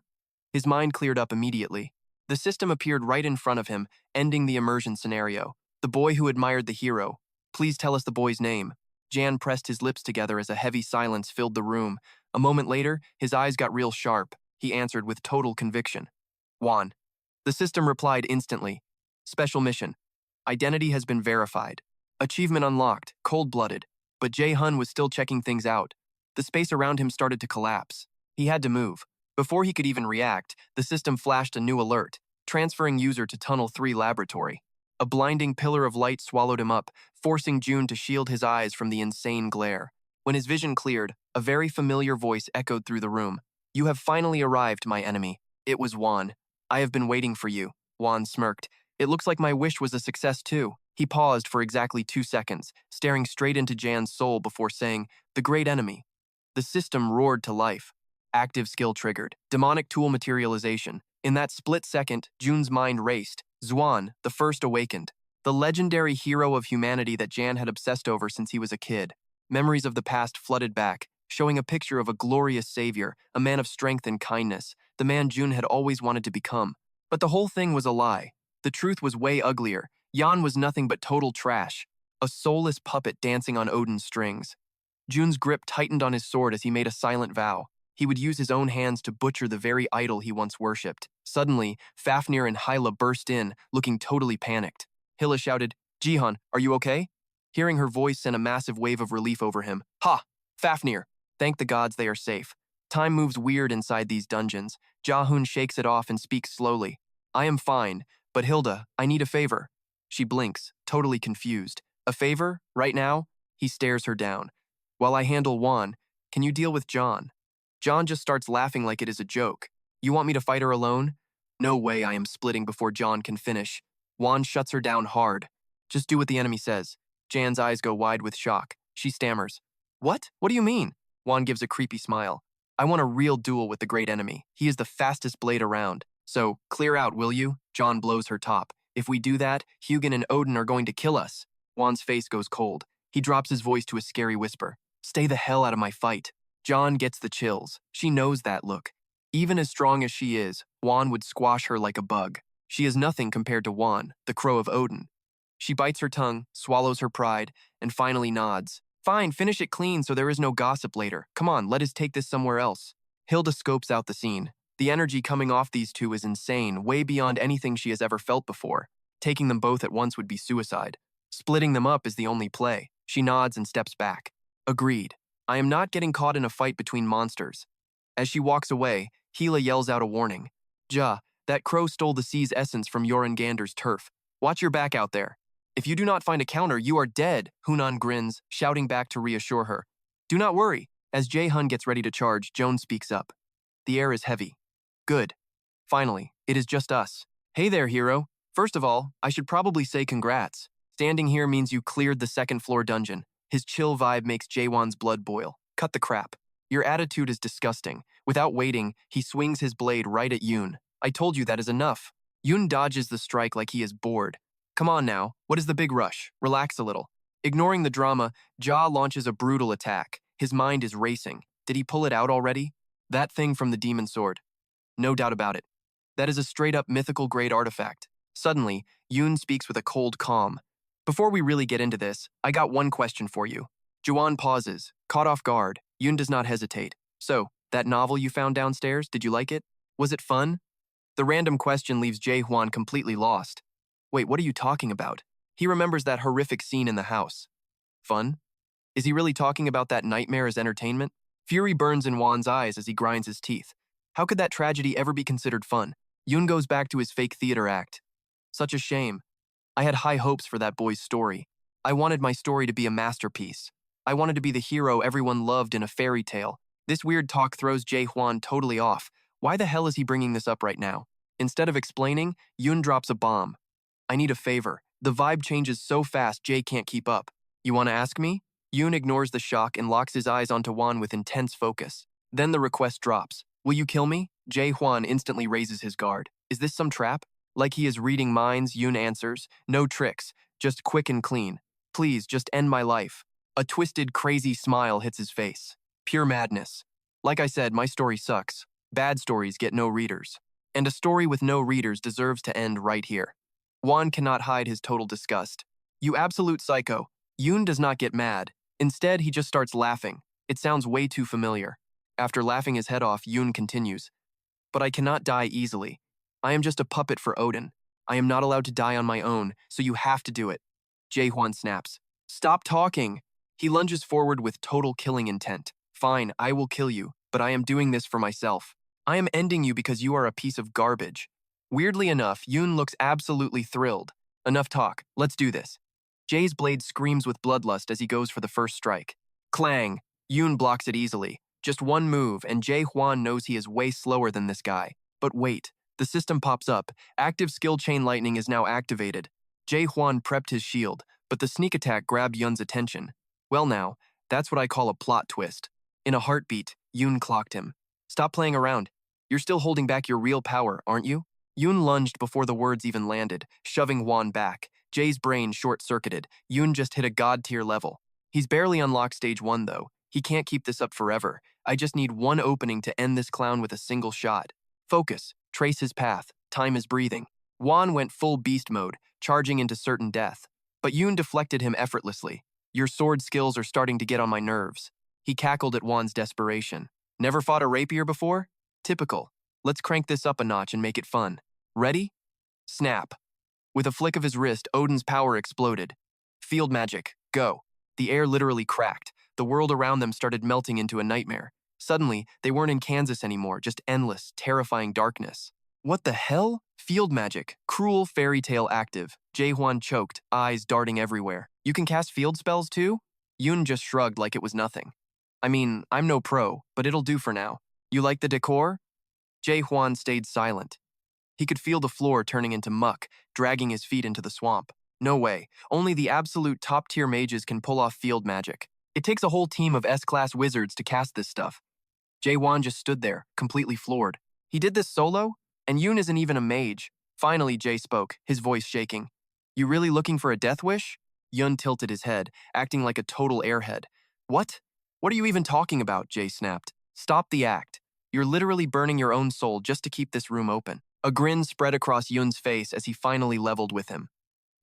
S1: His mind cleared up immediately. The system appeared right in front of him, ending the immersion scenario. The boy who admired the hero. Please tell us the boy's name. Jan pressed his lips together as a heavy silence filled the room. A moment later, his eyes got real sharp. He answered with total conviction. Juan. The system replied instantly. Special mission. Identity has been verified. Achievement unlocked, cold-blooded. But Jae-hyun was still checking things out. The space around him started to collapse. He had to move. Before he could even react, the system flashed a new alert, transferring user to Tunnel 3 laboratory. A blinding pillar of light swallowed him up, forcing June to shield his eyes from the insane glare. When his vision cleared, a very familiar voice echoed through the room. You have finally arrived, my enemy. It was Juan. I have been waiting for you. Juan smirked. It looks like my wish was a success too. He paused for exactly 2 seconds, staring straight into Jan's soul before saying, the great enemy. The system roared to life. Active skill triggered. Demonic tool materialization. In that split second, Jun's mind raced. Xuan, the first awakened. The legendary hero of humanity that Jan had obsessed over since he was a kid. Memories of the past flooded back, showing a picture of a glorious savior, a man of strength and kindness, the man Jun had always wanted to become. But the whole thing was a lie. The truth was way uglier. Jan was nothing but total trash. A soulless puppet dancing on Odin's strings. Jun's grip tightened on his sword as he made a silent vow. He would use his own hands to butcher the very idol he once worshipped. Suddenly, Fafnir and Hyla burst in, looking totally panicked. Hyla shouted, "Jihan, are you okay?" Hearing her voice sent a massive wave of relief over him. "Ha! Fafnir! Thank the gods they are safe." Time moves weird inside these dungeons. Jahun shakes it off and speaks slowly. "I am fine, but Hilda, I need a favor." She blinks, totally confused. "A favor? Right now?" He stares her down. "While I handle Juan, can you deal with John?" John just starts laughing like it is a joke. "You want me to fight her alone?" "No way I am splitting before John can finish." Juan shuts her down hard. "Just do what the enemy says." Jan's eyes go wide with shock. She stammers. "What? What do you mean?" Juan gives a creepy smile. "I want a real duel with the great enemy. He is the fastest blade around. So, clear out, will you?" John blows her top. "If we do that, Hugin and Odin are going to kill us." Juan's face goes cold. He drops his voice to a scary whisper. "Stay the hell out of my fight." John gets the chills. She knows that look. Even as strong as she is, Juan would squash her like a bug. She is nothing compared to Juan, the crow of Odin. She bites her tongue, swallows her pride, and finally nods. "Fine, finish it clean so there is no gossip later. Come on, let us take this somewhere else." Hilda scopes out the scene. The energy coming off these two is insane, way beyond anything she has ever felt before. Taking them both at once would be suicide. Splitting them up is the only play. She nods and steps back. "Agreed. I am not getting caught in a fight between monsters." As she walks away, Hela yells out a warning. "Ja, that crow stole the sea's essence from Jorungander's turf. Watch your back out there. If you do not find a counter, you are dead," Hunan grins, shouting back to reassure her. "Do not worry." As Jae-hun gets ready to charge, Joan speaks up. "The air is heavy." "Good. Finally, it is just us." "Hey there, hero. First of all, I should probably say congrats. Standing here means you cleared the second floor dungeon." His chill vibe makes Jaewon's blood boil. "Cut the crap. Your attitude is disgusting." Without waiting, he swings his blade right at Yoon. "I told you that is enough." Yoon dodges the strike like he is bored. "Come on now, what is the big rush? Relax a little." Ignoring the drama, Ja launches a brutal attack. His mind is racing. Did he pull it out already? That thing from the demon sword. No doubt about it. That is a straight-up mythical-grade artifact. Suddenly, Yoon speaks with a cold calm. "Before we really get into this, I got one question for you." Juan pauses. Caught off guard, Yoon does not hesitate. "So, that novel you found downstairs, did you like it? Was it fun?" The random question leaves Jae-hwan completely lost. Wait, what are you talking about? He remembers that horrific scene in the house. Fun? Is he really talking about that nightmare as entertainment? Fury burns in Juan's eyes as he grinds his teeth. How could that tragedy ever be considered fun? Yoon goes back to his fake theater act. Such a shame. I had high hopes for that boy's story. I wanted my story to be a masterpiece. I wanted to be the hero everyone loved in a fairy tale. This weird talk throws Jae-hwan totally off. Why the hell is he bringing this up right now? Instead of explaining, Yoon drops a bomb. "I need a favor." The vibe changes so fast Jae can't keep up. "You want to ask me?" Yoon ignores the shock and locks his eyes onto Juan with intense focus. Then the request drops. "Will you kill me?" Jae-hwan instantly raises his guard. Is this some trap? Like he is reading minds, Yoon answers. "No tricks, just quick and clean. Please, just end my life." A twisted, crazy smile hits his face. Pure madness. Like I said, my story sucks. Bad stories get no readers. And a story with no readers deserves to end right here. Juan cannot hide his total disgust. "You absolute psycho." Yoon does not get mad. Instead, he just starts laughing. It sounds way too familiar. After laughing his head off, Yoon continues. "But I cannot die easily. I am just a puppet for Odin. I am not allowed to die on my own, so you have to do it." Jae-hwan snaps. "Stop talking." He lunges forward with total killing intent. "Fine, I will kill you, but I am doing this for myself. I am ending you because you are a piece of garbage." Weirdly enough, Yoon looks absolutely thrilled. "Enough talk, let's do this." Jae's blade screams with bloodlust as he goes for the first strike. Clang! Yoon blocks it easily. Just one move, and Jae-hwan knows he is way slower than this guy. But wait, the system pops up. Active skill chain lightning is now activated. Jae-hwan prepped his shield, but the sneak attack grabbed Yoon's attention. Well now, that's what I call a plot twist. In a heartbeat, Yoon clocked him. "Stop playing around." You're still holding back your real power, aren't you? Yoon lunged before the words even landed, shoving Juan back. Jay's brain short-circuited. Yoon just hit a god-tier level. He's barely unlocked stage 1, though. He can't keep this up forever. I just need one opening to end this clown with a single shot. Focus. Trace his path. Time is breathing. Juan went full beast mode, charging into certain death. But Yoon deflected him effortlessly. Your sword skills are starting to get on my nerves. He cackled at Juan's desperation. Never fought a rapier before? Typical. Let's crank this up a notch and make it fun. Ready? Snap. With a flick of his wrist, Odin's power exploded. Field magic, go. The air literally cracked. The world around them started melting into a nightmare. Suddenly, they weren't in Kansas anymore, just endless, terrifying darkness. What the hell? Field magic, cruel fairy tale active. Jae-hwan choked, eyes darting everywhere. You can cast field spells too? Yoon just shrugged like it was nothing. I mean, I'm no pro, but it'll do for now. You like the decor? Jae-hwan stayed silent. He could feel the floor turning into muck, dragging his feet into the swamp. No way, only the absolute top-tier mages can pull off field magic. It takes a whole team of S-class wizards to cast this stuff. Jae-hwan just stood there, completely floored. He did this solo? And Yoon isn't even a mage. Finally, Jae spoke, his voice shaking. You really looking for a death wish? Yoon tilted his head, acting like a total airhead. What? What are you even talking about? Jae snapped. Stop the act. You're literally burning your own soul just to keep this room open. A grin spread across Yoon's face as he finally leveled with him.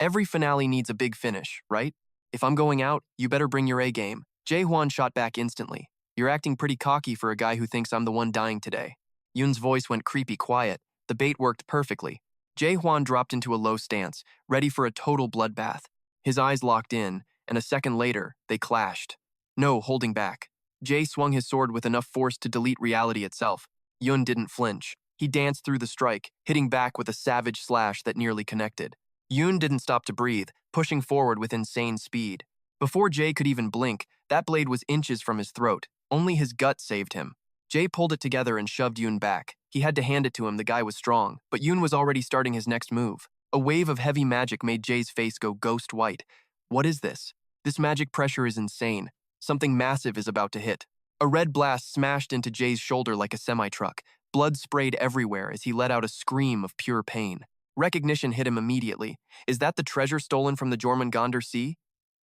S1: Every finale needs a big finish, right? If I'm going out, you better bring your A game. Jae-hwan shot back instantly. You're acting pretty cocky for a guy who thinks I'm the one dying today. Yoon's voice went creepy quiet. The bait worked perfectly. Jae-hwan dropped into a low stance, ready for a total bloodbath. His eyes locked in, and a second later, they clashed. No holding back. Jae swung his sword with enough force to delete reality itself. Yoon didn't flinch. He danced through the strike, hitting back with a savage slash that nearly connected. Yoon didn't stop to breathe, pushing forward with insane speed. Before Jae could even blink, that blade was inches from his throat. Only his gut saved him. Jae pulled it together and shoved Yoon back. He had to hand it to him, the guy was strong, but Yoon was already starting his next move. A wave of heavy magic made Jae's face go ghost white. What is this? This magic pressure is insane. Something massive is about to hit. A red blast smashed into Jae's shoulder like a semi-truck. Blood sprayed everywhere as he let out a scream of pure pain. Recognition hit him immediately. Is that the treasure stolen from the Jormungandr Sea?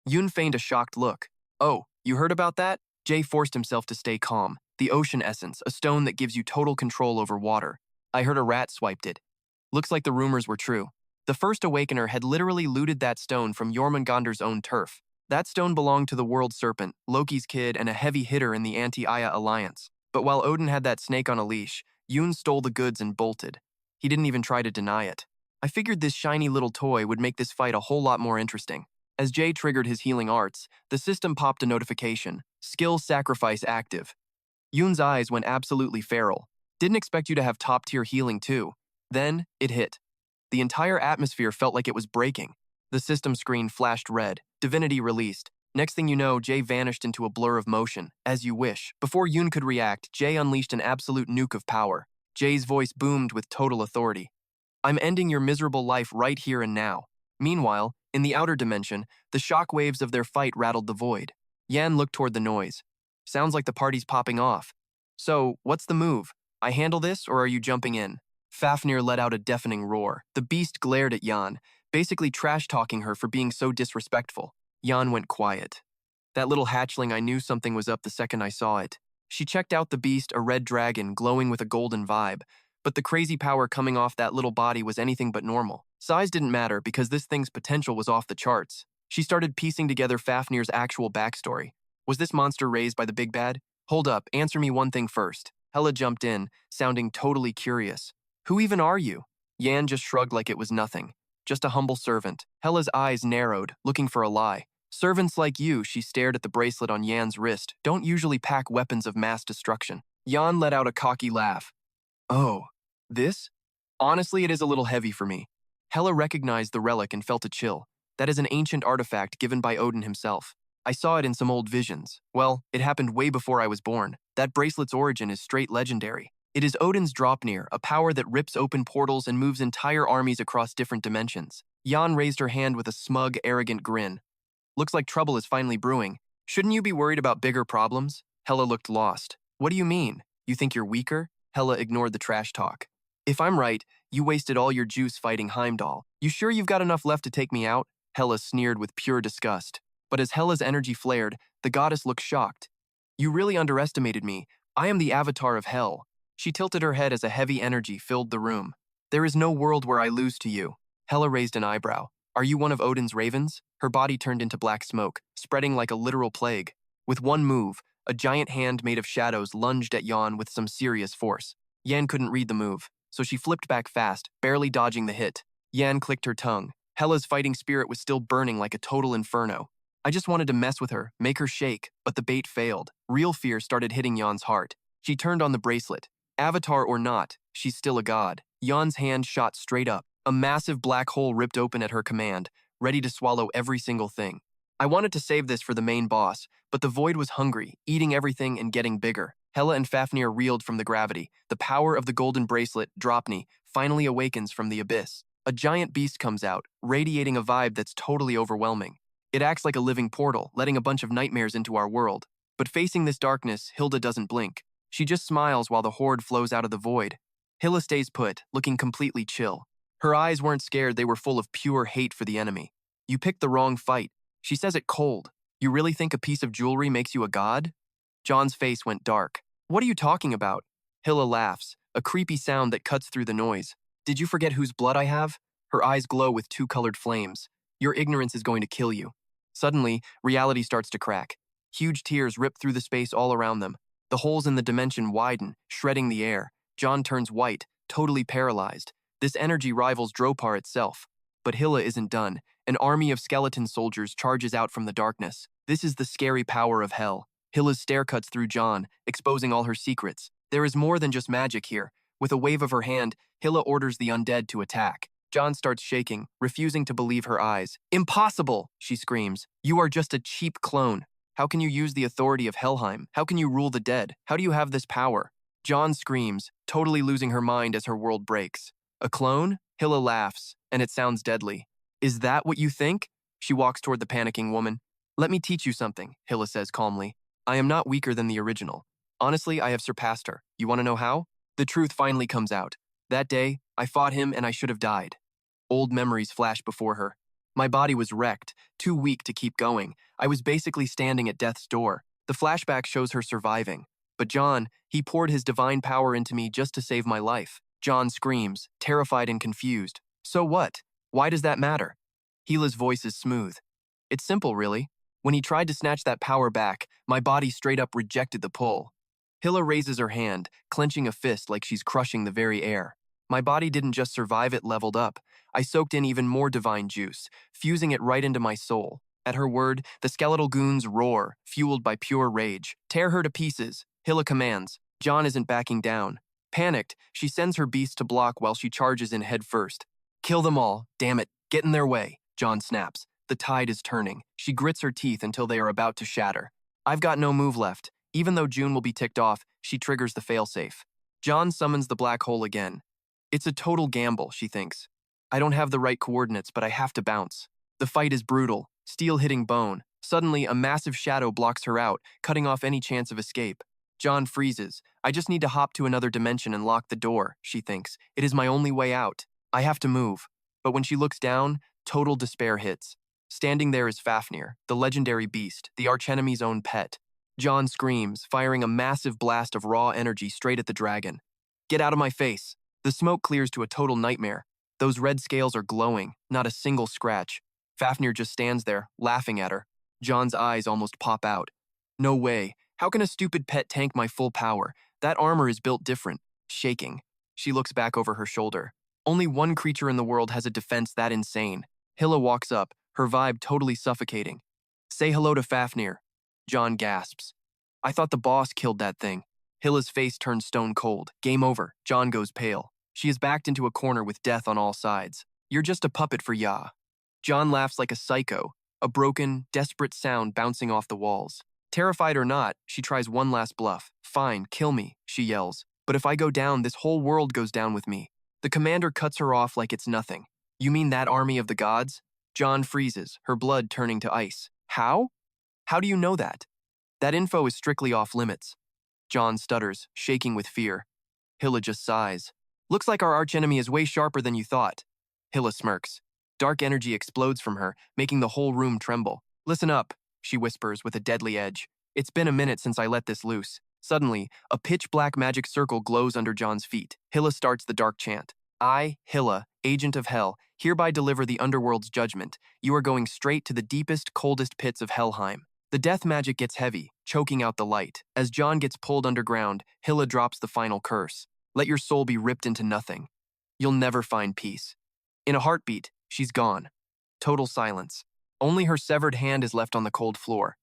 S1: Yoon feigned a shocked look. Oh, you heard about that? Jae forced himself to stay calm. The ocean essence, a stone that gives you total control over water. I heard a rat swiped it. Looks like the rumors were true. The First Awakener had literally looted that stone from Jormungandr's own turf. That stone belonged to the World Serpent, Loki's kid, and a heavy hitter in the Anti-Aya alliance. But while Odin had that snake on a leash, Yoon stole the goods and bolted. He didn't even try to deny it. I figured this shiny little toy would make this fight a whole lot more interesting. As Jae triggered his healing arts, the system popped a notification. Skill sacrifice active. Yoon's eyes went absolutely feral. Didn't expect you to have top-tier healing too. Then, it hit. The entire atmosphere felt like it was breaking. The system screen flashed red. Divinity released. Next thing you know, Jae vanished into a blur of motion. As you wish. Before Yoon could react, Jae unleashed an absolute nuke of power. Jae's voice boomed with total authority. I'm ending your miserable life right here and now. Meanwhile, in the outer dimension, the shockwaves of their fight rattled the void. Yan looked toward the noise. Sounds like the party's popping off. So, what's the move? I handle this, or are you jumping in? Fafnir let out a deafening roar. The beast glared at Yan, basically trash-talking her for being so disrespectful. Yan went quiet. That little hatchling, I knew something was up the second I saw it. She checked out the beast, a red dragon, glowing with a golden vibe, but the crazy power coming off that little body was anything but normal. Size didn't matter because this thing's potential was off the charts. She started piecing together Fafnir's actual backstory. Was this monster raised by the big bad? Hold up, answer me one thing first. Hela jumped in, sounding totally curious. Who even are you? Yan just shrugged like it was nothing. Just a humble servant. Hela's eyes narrowed, looking for a lie. Servants like you, she stared at the bracelet on Yan's wrist, don't usually pack weapons of mass destruction. Yan let out a cocky laugh. Oh, this? Honestly, it is a little heavy for me. Hela recognized the relic and felt a chill. That is an ancient artifact given by Odin himself. I saw it in some old visions. Well, it happened way before I was born. That bracelet's origin is straight legendary. It is Odin's Dropnir, a power that rips open portals and moves entire armies across different dimensions. Jan raised her hand with a smug, arrogant grin. Looks like trouble is finally brewing. Shouldn't you be worried about bigger problems? Hela looked lost. What do you mean? You think you're weaker? Hela ignored the trash talk. If I'm right, you wasted all your juice fighting Heimdall. You sure you've got enough left to take me out? Hela sneered with pure disgust. But as Hela's energy flared, the goddess looked shocked. You really underestimated me. I am the avatar of hell. She tilted her head as a heavy energy filled the room. There is no world where I lose to you. Hela raised an eyebrow. Are you one of Odin's ravens? Her body turned into black smoke, spreading like a literal plague. With one move, a giant hand made of shadows lunged at Yan with some serious force. Yan couldn't read the move, so she flipped back fast, barely dodging the hit. Yan clicked her tongue. Hela's fighting spirit was still burning like a total inferno. I just wanted to mess with her, make her shake, but the bait failed. Real fear started hitting Yan's heart. She turned on the bracelet. Avatar or not, she's still a god. Yan's hand shot straight up. A massive black hole ripped open at her command, ready to swallow every single thing. I wanted to save this for the main boss, but the void was hungry, eating everything and getting bigger. Hela and Fafnir reeled from the gravity. The power of the golden bracelet, Dropney, finally awakens from the abyss. A giant beast comes out, radiating a vibe that's totally overwhelming. It acts like a living portal, letting a bunch of nightmares into our world. But facing this darkness, Hilda doesn't blink. She just smiles while the horde flows out of the void. Hela stays put, looking completely chill. Her eyes weren't scared, they were full of pure hate for the enemy. You picked the wrong fight. She says it cold. You really think a piece of jewelry makes you a god? John's face went dark. What are you talking about? Hela laughs, a creepy sound that cuts through the noise. Did you forget whose blood I have? Her eyes glow with two colored flames. Your ignorance is going to kill you. Suddenly, reality starts to crack. Huge tears rip through the space all around them. The holes in the dimension widen, shredding the air. John turns white, totally paralyzed. This energy rivals Dropar itself. But Hela isn't done. An army of skeleton soldiers charges out from the darkness. This is the scary power of hell. Hila's stare cuts through John, exposing all her secrets. There is more than just magic here. With a wave of her hand, Hela orders the undead to attack. John starts shaking, refusing to believe her eyes. Impossible, she screams. You are just a cheap clone. How can you use the authority of Helheim? How can you rule the dead? How do you have this power? John screams, totally losing her mind as her world breaks. A clone? Hela laughs, and it sounds deadly. Is that what you think? She walks toward the panicking woman. Let me teach you something, Hela says calmly. I am not weaker than the original. Honestly, I have surpassed her. You want to know how? The truth finally comes out. That day, I fought him and I should have died. Old memories flash before her. My body was wrecked, too weak to keep going. I was basically standing at death's door. The flashback shows her surviving. But John, he poured his divine power into me just to save my life. John screams, terrified and confused. So what? Why does that matter? Hela's voice is smooth. It's simple, really. When he tried to snatch that power back, my body straight up rejected the pull. Hela raises her hand, clenching a fist like she's crushing the very air. My body didn't just survive, it leveled up. I soaked in even more divine juice, fusing it right into my soul. At her word, the skeletal goons roar, fueled by pure rage. Tear her to pieces, Hela commands. John isn't backing down. Panicked, she sends her beast to block while she charges in head first. Kill them all, damn it, get in their way, John snaps. The tide is turning. She grits her teeth until they are about to shatter. I've got no move left. Even though June will be ticked off, she triggers the failsafe. John summons the black hole again. It's a total gamble, she thinks. I don't have the right coordinates, but I have to bounce. The fight is brutal, steel hitting bone. Suddenly, a massive shadow blocks her out, cutting off any chance of escape. John freezes. I just need to hop to another dimension and lock the door, she thinks. It is my only way out. I have to move. But when she looks down, total despair hits. Standing there is Fafnir, the legendary beast, the archenemy's own pet. John screams, firing a massive blast of raw energy straight at the dragon. Get out of my face. The smoke clears to a total nightmare. Those red scales are glowing, not a single scratch. Fafnir just stands there, laughing at her. John's eyes almost pop out. No way. How can a stupid pet tank my full power? That armor is built different. Shaking. She looks back over her shoulder. Only one creature in the world has a defense that insane. Hela walks up, her vibe totally suffocating. Say hello to Fafnir. John gasps. I thought the boss killed that thing. Hila's face turns stone cold. Game over. John goes pale. She is backed into a corner with death on all sides. You're just a puppet for Ya. John laughs like a psycho, a broken, desperate sound bouncing off the walls. Terrified or not, she tries one last bluff. Fine, kill me, she yells. But if I go down, this whole world goes down with me. The commander cuts her off like it's nothing. You mean that army of the gods? John freezes, her blood turning to ice. How? How do you know that? That info is strictly off limits. John stutters, shaking with fear. Hilla just sighs. Looks like our archenemy is way sharper than you thought. Hilla smirks. Dark energy explodes from her, making the whole room tremble. Listen up, she whispers with a deadly edge. It's been a minute since I let this loose. Suddenly, a pitch-black magic circle glows under John's feet. Hilla starts the dark chant. I, Hilla, agent of hell, hereby deliver the underworld's judgment. You are going straight to the deepest, coldest pits of Helheim. The death magic gets heavy, choking out the light. As John gets pulled underground, Hilla drops the final curse. Let your soul be ripped into nothing. You'll never find peace. In a heartbeat, she's gone. Total silence. Only her severed hand is left on the cold floor.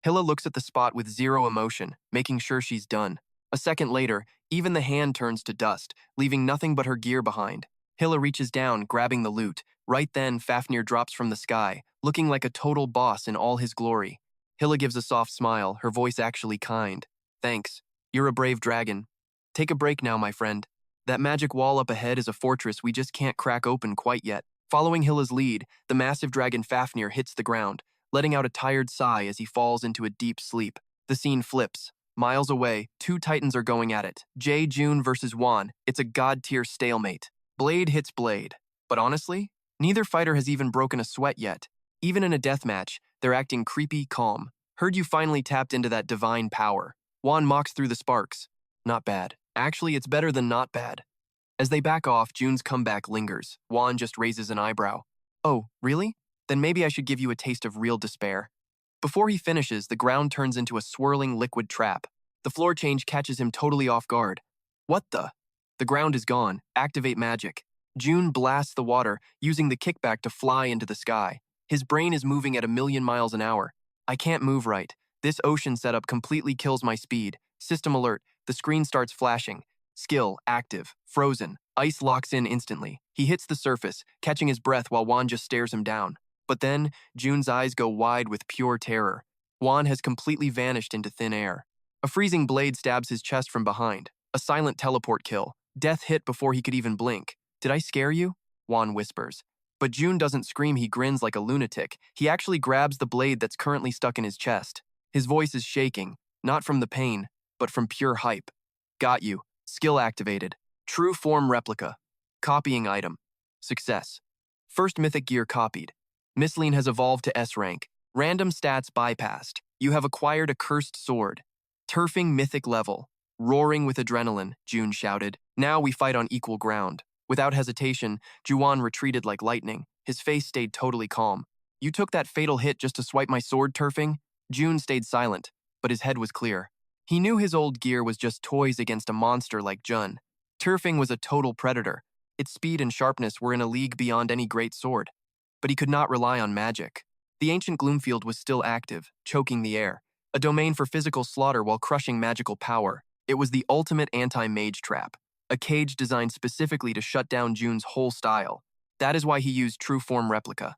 S1: Hilla looks at the spot with zero emotion, making sure she's done. A second later, even the hand turns to dust, leaving nothing but her gear behind. Hilla reaches down, grabbing the loot. Right then, Fafnir drops from the sky, looking like a total boss in all his glory. Hilla gives a soft smile, her voice actually kind. Thanks. You're a brave dragon. Take a break now, my friend. That magic wall up ahead is a fortress we just can't crack open quite yet. Following Hilla's lead, the massive dragon Fafnir hits the ground, letting out a tired sigh as he falls into a deep sleep. The scene flips. Miles away, two titans are going at it. June versus Juan. It's a god-tier stalemate. Blade hits blade. But honestly, neither fighter has even broken a sweat yet. Even in a deathmatch, they're acting creepy calm. Heard you finally tapped into that divine power. Juan mocks through the sparks. Not bad. Actually, it's better than not bad. As they back off, June's comeback lingers. Juan just raises an eyebrow. Oh, really? Then maybe I should give you a taste of real despair. Before he finishes, the ground turns into a swirling liquid trap. The floor change catches him totally off guard. What the? The ground is gone. Activate magic. June blasts the water, using the kickback to fly into the sky. His brain is moving at 1,000,000 miles an hour. I can't move right. This ocean setup completely kills my speed. System alert. The screen starts flashing. Skill, active, frozen. Ice locks in instantly. He hits the surface, catching his breath while Juan just stares him down. But then, June's eyes go wide with pure terror. Juan has completely vanished into thin air. A freezing blade stabs his chest from behind. A silent teleport kill. Death hit before he could even blink. Did I scare you? Juan whispers. But June doesn't scream, he grins like a lunatic. He actually grabs the blade that's currently stuck in his chest. His voice is shaking, not from the pain, but from pure hype. Got you. Skill activated. True form replica. Copying item. Success. First mythic gear copied. Misleen has evolved to S rank. Random stats bypassed. You have acquired a cursed sword. Turfing mythic level. Roaring with adrenaline, June shouted. Now we fight on equal ground. Without hesitation, Juan retreated like lightning. His face stayed totally calm. You took that fatal hit just to swipe my sword, Turfing? June stayed silent, but his head was clear. He knew his old gear was just toys against a monster like Jun. Turfing was a total predator. Its speed and sharpness were in a league beyond any great sword. But he could not rely on magic. The ancient Gloomfield was still active, choking the air. A domain for physical slaughter while crushing magical power. It was the ultimate anti-mage trap. A cage designed specifically to shut down June's whole style. That is why he used true form replica.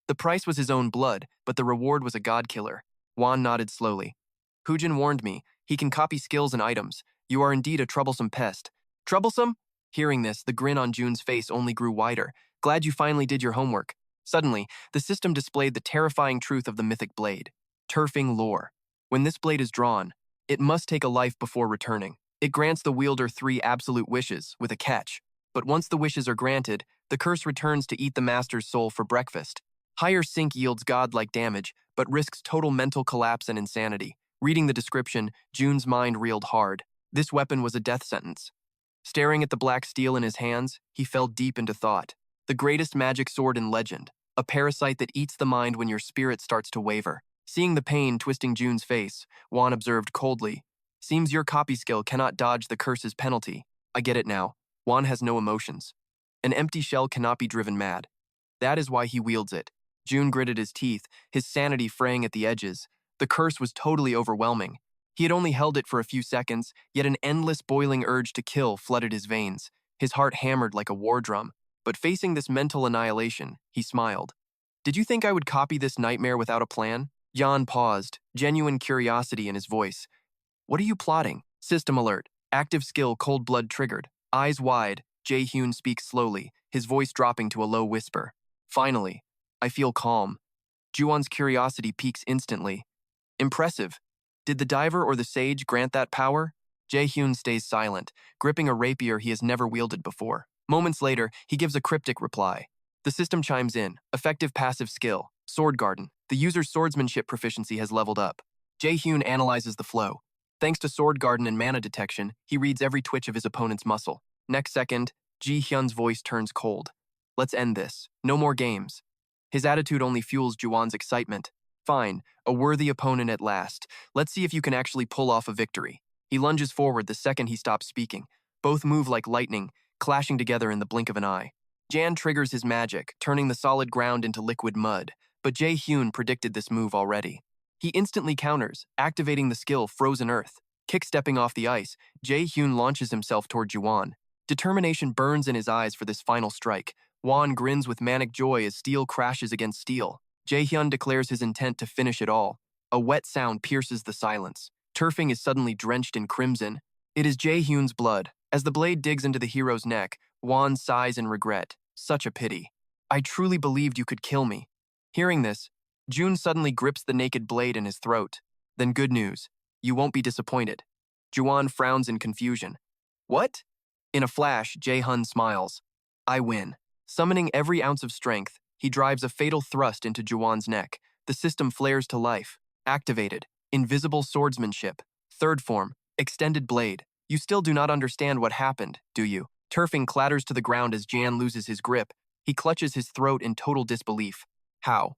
S1: The price was his own blood, but the reward was a god killer. Juan nodded slowly. Hujin warned me. He can copy skills and items. You are indeed a troublesome pest. Troublesome? Hearing this, the grin on June's face only grew wider. Glad you finally did your homework. Suddenly, the system displayed the terrifying truth of the mythic blade. Turfing lore. When this blade is drawn, it must take a life before returning. It grants the wielder 3 absolute wishes, with a catch. But once the wishes are granted, the curse returns to eat the master's soul for breakfast. Higher sync yields godlike damage, but risks total mental collapse and insanity. Reading the description, June's mind reeled hard. This weapon was a death sentence. Staring at the black steel in his hands, he fell deep into thought. The greatest magic sword in legend, a parasite that eats the mind when your spirit starts to waver. Seeing the pain twisting June's face, Juan observed coldly, Seems your copy skill cannot dodge the curse's penalty. I get it now. Juan has no emotions. An empty shell cannot be driven mad. That is why he wields it. June gritted his teeth, his sanity fraying at the edges. The curse was totally overwhelming. He had only held it for a few seconds, yet an endless boiling urge to kill flooded his veins. His heart hammered like a war drum. But facing this mental annihilation, he smiled. Did you think I would copy this nightmare without a plan? Jan paused, genuine curiosity in his voice. What are you plotting? System alert. Active skill cold blood triggered. Eyes wide, Jae-Hyun speaks slowly, his voice dropping to a low whisper. Finally, I feel calm. Juwon's curiosity peaks instantly. Impressive. Did the diver or the sage grant that power? Jae-hyun stays silent, gripping a rapier he has never wielded before. Moments later, he gives a cryptic reply. The system chimes in. Effective passive skill. Sword Garden. The user's swordsmanship proficiency has leveled up. Jae-hyun analyzes the flow. Thanks to Sword Garden and mana detection, he reads every twitch of his opponent's muscle. Next second, Ji-hyun's voice turns cold. Let's end this. No more games. His attitude only fuels Juwon's excitement. Fine, a worthy opponent at last. Let's see if you can actually pull off a victory. He lunges forward the second he stops speaking. Both move like lightning, clashing together in the blink of an eye. Jan triggers his magic, turning the solid ground into liquid mud, but Jae-hyun predicted this move already. He instantly counters, activating the skill Frozen Earth. Kick-stepping off the ice, Jae-hyun launches himself toward Juwon. Determination burns in his eyes for this final strike. Won grins with manic joy as steel crashes against steel. Jae-hyun declares his intent to finish it all. A wet sound pierces the silence. Turfing is suddenly drenched in crimson. It is Jae-hyun's blood. As the blade digs into the hero's neck, Won sighs in regret. Such a pity. I truly believed you could kill me. Hearing this, Jun suddenly grips the naked blade in his throat. Then good news. You won't be disappointed. Juwon frowns in confusion. What? In a flash, Jae-hyun smiles. I win. Summoning every ounce of strength, he drives a fatal thrust into Juwon's neck. The system flares to life. Activated. Invisible swordsmanship. Third form. Extended blade. You still do not understand what happened, do you? Turfing clatters to the ground as Jan loses his grip. He clutches his throat in total disbelief. How?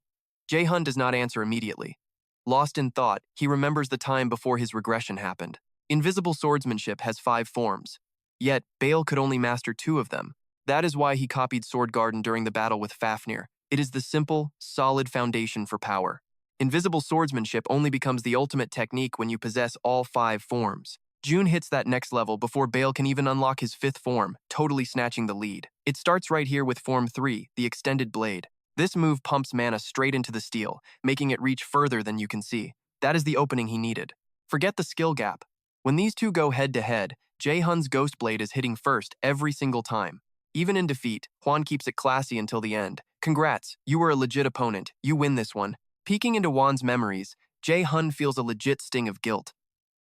S1: Jae-hyun does not answer immediately. Lost in thought, he remembers the time before his regression happened. Invisible swordsmanship has 5 forms. Yet, Bale could only master 2 of them. That is why he copied Sword Garden during the battle with Fafnir. It is the simple, solid foundation for power. Invisible swordsmanship only becomes the ultimate technique when you possess all 5 forms. Jun hits that next level before Bale can even unlock his 5th form, totally snatching the lead. It starts right here with Form 3, the Extended Blade. This move pumps mana straight into the steel, making it reach further than you can see. That is the opening he needed. Forget the skill gap. When these two go head-to-head, Jae-hyun's Ghost Blade is hitting first every single time. Even in defeat, Hwan keeps it classy until the end. Congrats, you were a legit opponent. You win this one. Peeking into Hwan's memories, Jae-hyun feels a legit sting of guilt.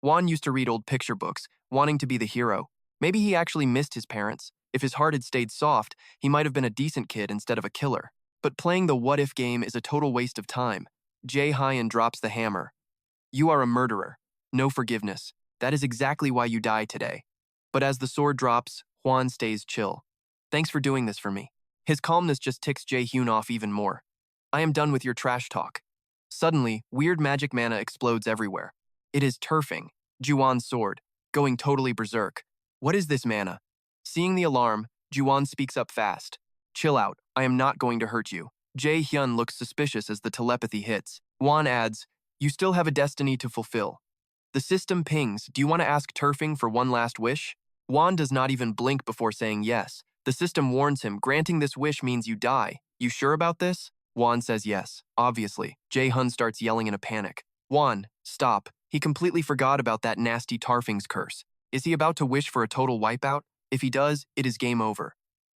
S1: Hwan used to read old picture books, wanting to be the hero. Maybe he actually missed his parents. If his heart had stayed soft, he might have been a decent kid instead of a killer. But playing the what-if game is a total waste of time. Jae-hyun drops the hammer. You are a murderer. No forgiveness. That is exactly why you die today. But as the sword drops, Hwan stays chill. Thanks for doing this for me. His calmness just ticks Jae-hyun off even more. I am done with your trash talk. Suddenly, weird magic mana explodes everywhere. It is turfing, Juwon's sword, going totally berserk. What is this mana? Seeing the alarm, Juwon speaks up fast. Chill out, I am not going to hurt you. Jae-hyun looks suspicious as the telepathy hits. Hwan adds, you still have a destiny to fulfill. The system pings, do you want to ask turfing for one last wish? Hwan does not even blink before saying yes. The system warns him, granting this wish means you die. You sure about this? Hwan says yes, obviously. Jae-hyun starts yelling in a panic. Hwan, stop. He completely forgot about that nasty Tarfing's curse. Is he about to wish for a total wipeout? If he does, it is game over.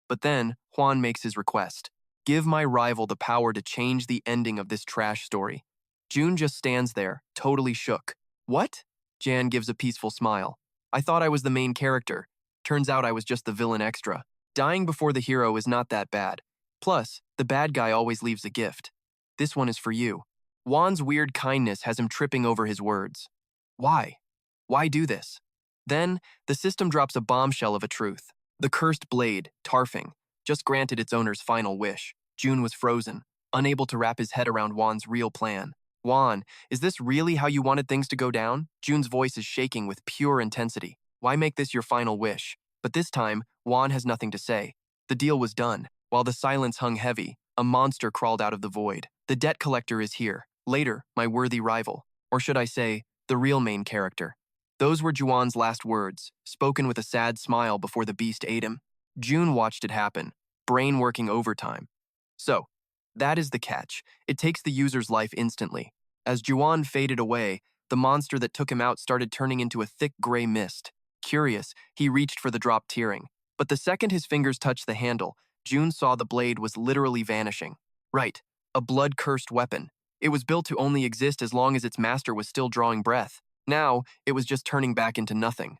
S1: But then, Hwan makes his request. Give my rival the power to change the ending of this trash story. Jun just stands there, totally shook. What? Jan gives a peaceful smile. I thought I was the main character. Turns out I was just the villain extra. Dying before the hero is not that bad. Plus, the bad guy always leaves a gift. This one is for you. Hwan's weird kindness has him tripping over his words. Why? Why do this? Then, the system drops a bombshell of a truth. The cursed blade, Tarfing, just granted its owner's final wish. Jun was frozen, unable to wrap his head around Hwan's real plan. Hwan, is this really how you wanted things to go down? Jun's voice is shaking with pure intensity. Why make this your final wish? But this time, Hwan has nothing to say. The deal was done. While the silence hung heavy, a monster crawled out of the void. The debt collector is here. Later, my worthy rival. Or should I say, the real main character. Those were Juwon's last words, spoken with a sad smile before the beast ate him. Jun watched it happen, brain working overtime. So, that is the catch. It takes the user's life instantly. As Juwon faded away, the monster that took him out started turning into a thick gray mist. Curious, he reached for the drop tearing. But the second his fingers touched the handle, Jun saw the blade was literally vanishing. Right, a blood-cursed weapon. It was built to only exist as long as its master was still drawing breath. Now, it was just turning back into nothing.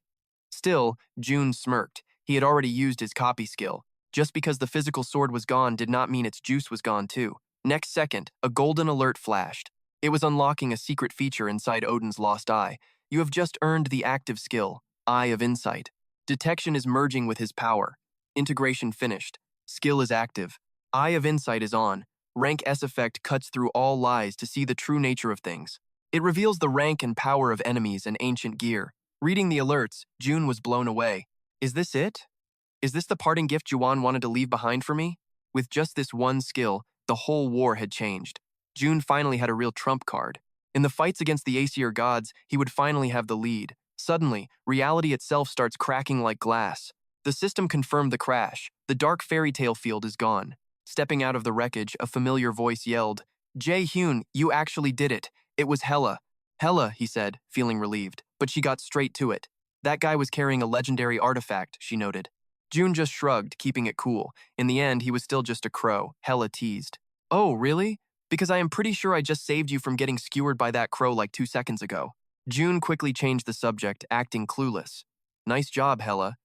S1: Still, June smirked. He had already used his copy skill. Just because the physical sword was gone did not mean its juice was gone too. Next second, a golden alert flashed. It was unlocking a secret feature inside Odin's lost eye. You have just earned the active skill, Eye of Insight. Detection is merging with his power. Integration finished. Skill is active. Eye of Insight is on. Rank S effect cuts through all lies to see the true nature of things. It reveals the rank and power of enemies and ancient gear. Reading the alerts, June was blown away. Is this it? Is this the parting gift Juan wanted to leave behind for me? With just this one skill, the whole war had changed. June finally had a real trump card. In the fights against the Acier gods, he would finally have the lead. Suddenly, reality itself starts cracking like glass. The system confirmed the crash. The dark fairy tale field is gone. Stepping out of the wreckage, a familiar voice yelled, "Jae-hyun, you actually did it. It was Hela." "Hela," he said, feeling relieved, but she got straight to it. That guy was carrying a legendary artifact, she noted. June just shrugged, keeping it cool. In the end, he was still just a crow, Hela teased. "Oh, really? Because I am pretty sure I just saved you from getting skewered by that crow like 2 seconds ago." June quickly changed the subject, acting clueless. "Nice job, Hela.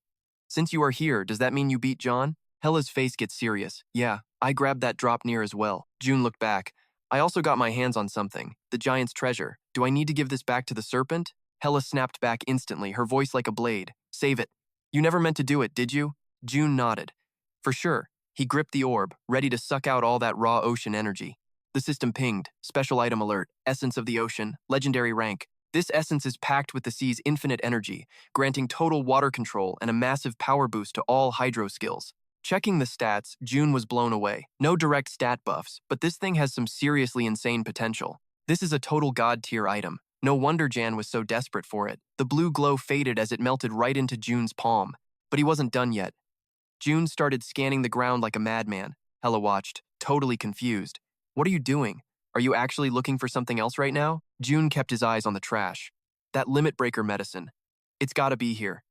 S1: Since you are here, does that mean you beat John?" Hela's face gets serious. "Yeah, I grabbed that drop near as well." June looked back. "I also got my hands on something, the giant's treasure. Do I need to give this back to the serpent?" Hela snapped back instantly, her voice like a blade. "Save it. You never meant to do it, did you?" June nodded. "For sure." He gripped the orb, ready to suck out all that raw ocean energy. The system pinged. Special item alert. Essence of the ocean. Legendary rank. This essence is packed with the sea's infinite energy, granting total water control and a massive power boost to all hydro skills. Checking the stats, June was blown away. No direct stat buffs, but this thing has some seriously insane potential. This is a total god-tier item. No wonder Jan was so desperate for it. The blue glow faded as it melted right into June's palm. But he wasn't done yet. June started scanning the ground like a madman. Hela watched, totally confused. "What are you doing? Are you actually looking for something else right now?" June kept his eyes on the trash. "That limit breaker medicine. It's gotta be here.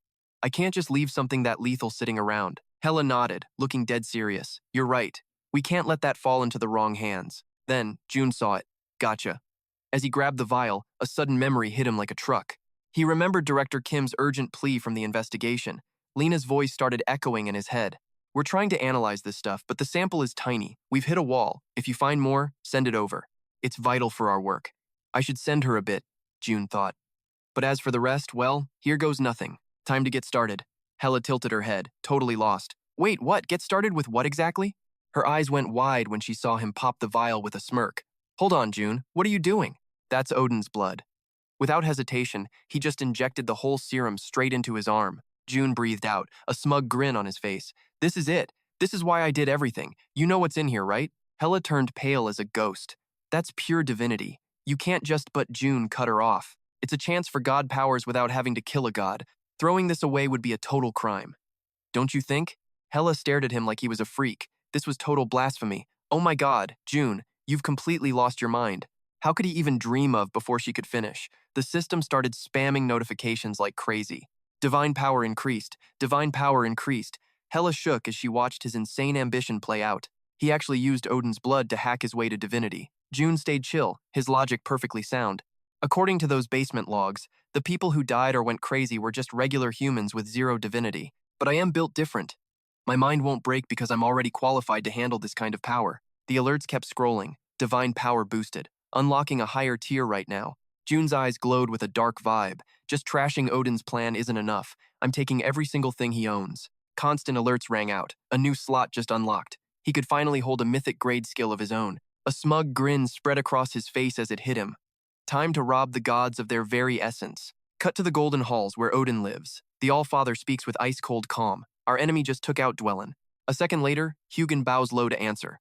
S1: I can't just leave something that lethal sitting around." Hela nodded, looking dead serious. "You're right. We can't let that fall into the wrong hands." Then, June saw it. "Gotcha." As he grabbed the vial, a sudden memory hit him like a truck. He remembered Director Kim's urgent plea from the investigation. Lena's voice started echoing in his head. "We're trying to analyze this stuff, but the sample is tiny. We've hit a wall. If you find more, send it over. It's vital for our work." I should send her a bit, June thought. But as for the rest, well, here goes nothing. Time to get started. Hela tilted her head, totally lost. "Wait, what? Get started with what exactly?" Her eyes went wide when she saw him pop the vial with a smirk. "Hold on, June. What are you doing?" "That's Odin's blood." Without hesitation, he just injected the whole serum straight into his arm. June breathed out, a smug grin on his face. "This is it. This is why I did everything. You know what's in here, right?" Hela turned pale as a ghost. "That's pure divinity. You can't just," but June cut her off. "It's a chance for god powers without having to kill a god. Throwing this away would be a total crime. Don't you think?" Hela stared at him like he was a freak. This was total blasphemy. "Oh my god, June, you've completely lost your mind." How could he even dream of before she could finish? The system started spamming notifications like crazy. Divine power increased. Divine power increased. Hela shook as she watched his insane ambition play out. He actually used Odin's blood to hack his way to divinity. June stayed chill, his logic perfectly sound. According to those basement logs, the people who died or went crazy were just regular humans with zero divinity. But I am built different. My mind won't break because I'm already qualified to handle this kind of power. The alerts kept scrolling. Divine power boosted. Unlocking a higher tier right now. June's eyes glowed with a dark vibe. Just trashing Odin's plan isn't enough. I'm taking every single thing he owns. Constant alerts rang out. A new slot just unlocked. He could finally hold a mythic grade skill of his own. A smug grin spread across his face as it hit him. Time to rob the gods of their very essence. Cut to the Golden Halls where Odin lives. The All-Father speaks with ice-cold calm. Our enemy just took out Dwellin. A second later, Hugin bows low to answer.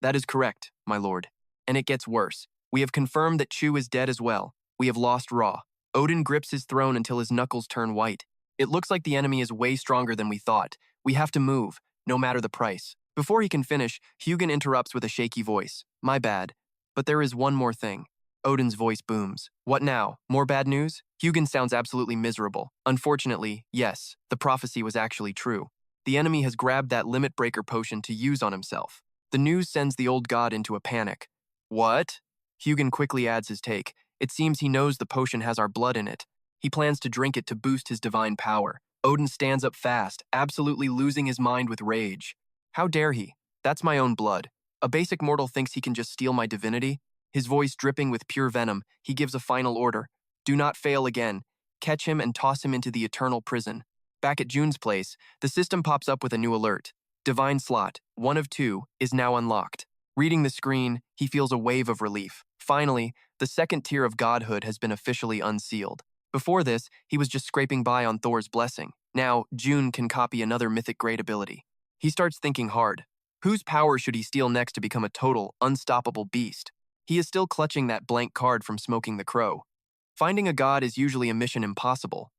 S1: That is correct, my lord. And it gets worse. We have confirmed that Chu is dead as well. We have lost Ra. Odin grips his throne until his knuckles turn white. It looks like the enemy is way stronger than we thought. We have to move, no matter the price. Before he can finish, Hugin interrupts with a shaky voice. My bad. But there is one more thing. Odin's voice booms. What now? More bad news? Hugin sounds absolutely miserable. Unfortunately, yes, the prophecy was actually true. The enemy has grabbed that limit breaker potion to use on himself. The news sends the old god into a panic. What? Hugin quickly adds his take. It seems he knows the potion has our blood in it. He plans to drink it to boost his divine power. Odin stands up fast, absolutely losing his mind with rage. How dare he? That's my own blood. A basic mortal thinks he can just steal my divinity? His voice dripping with pure venom, he gives a final order. Do not fail again. Catch him and toss him into the eternal prison. Back at June's place, the system pops up with a new alert. Divine slot, 1 of 2, is now unlocked. Reading the screen, he feels a wave of relief. Finally, the second tier of godhood has been officially unsealed. Before this, he was just scraping by on Thor's blessing. Now, June can copy another mythic grade ability. He starts thinking hard. Whose power should he steal next to become a total, unstoppable beast? He is still clutching that blank card from smoking the crow. Finding a god is usually a mission impossible.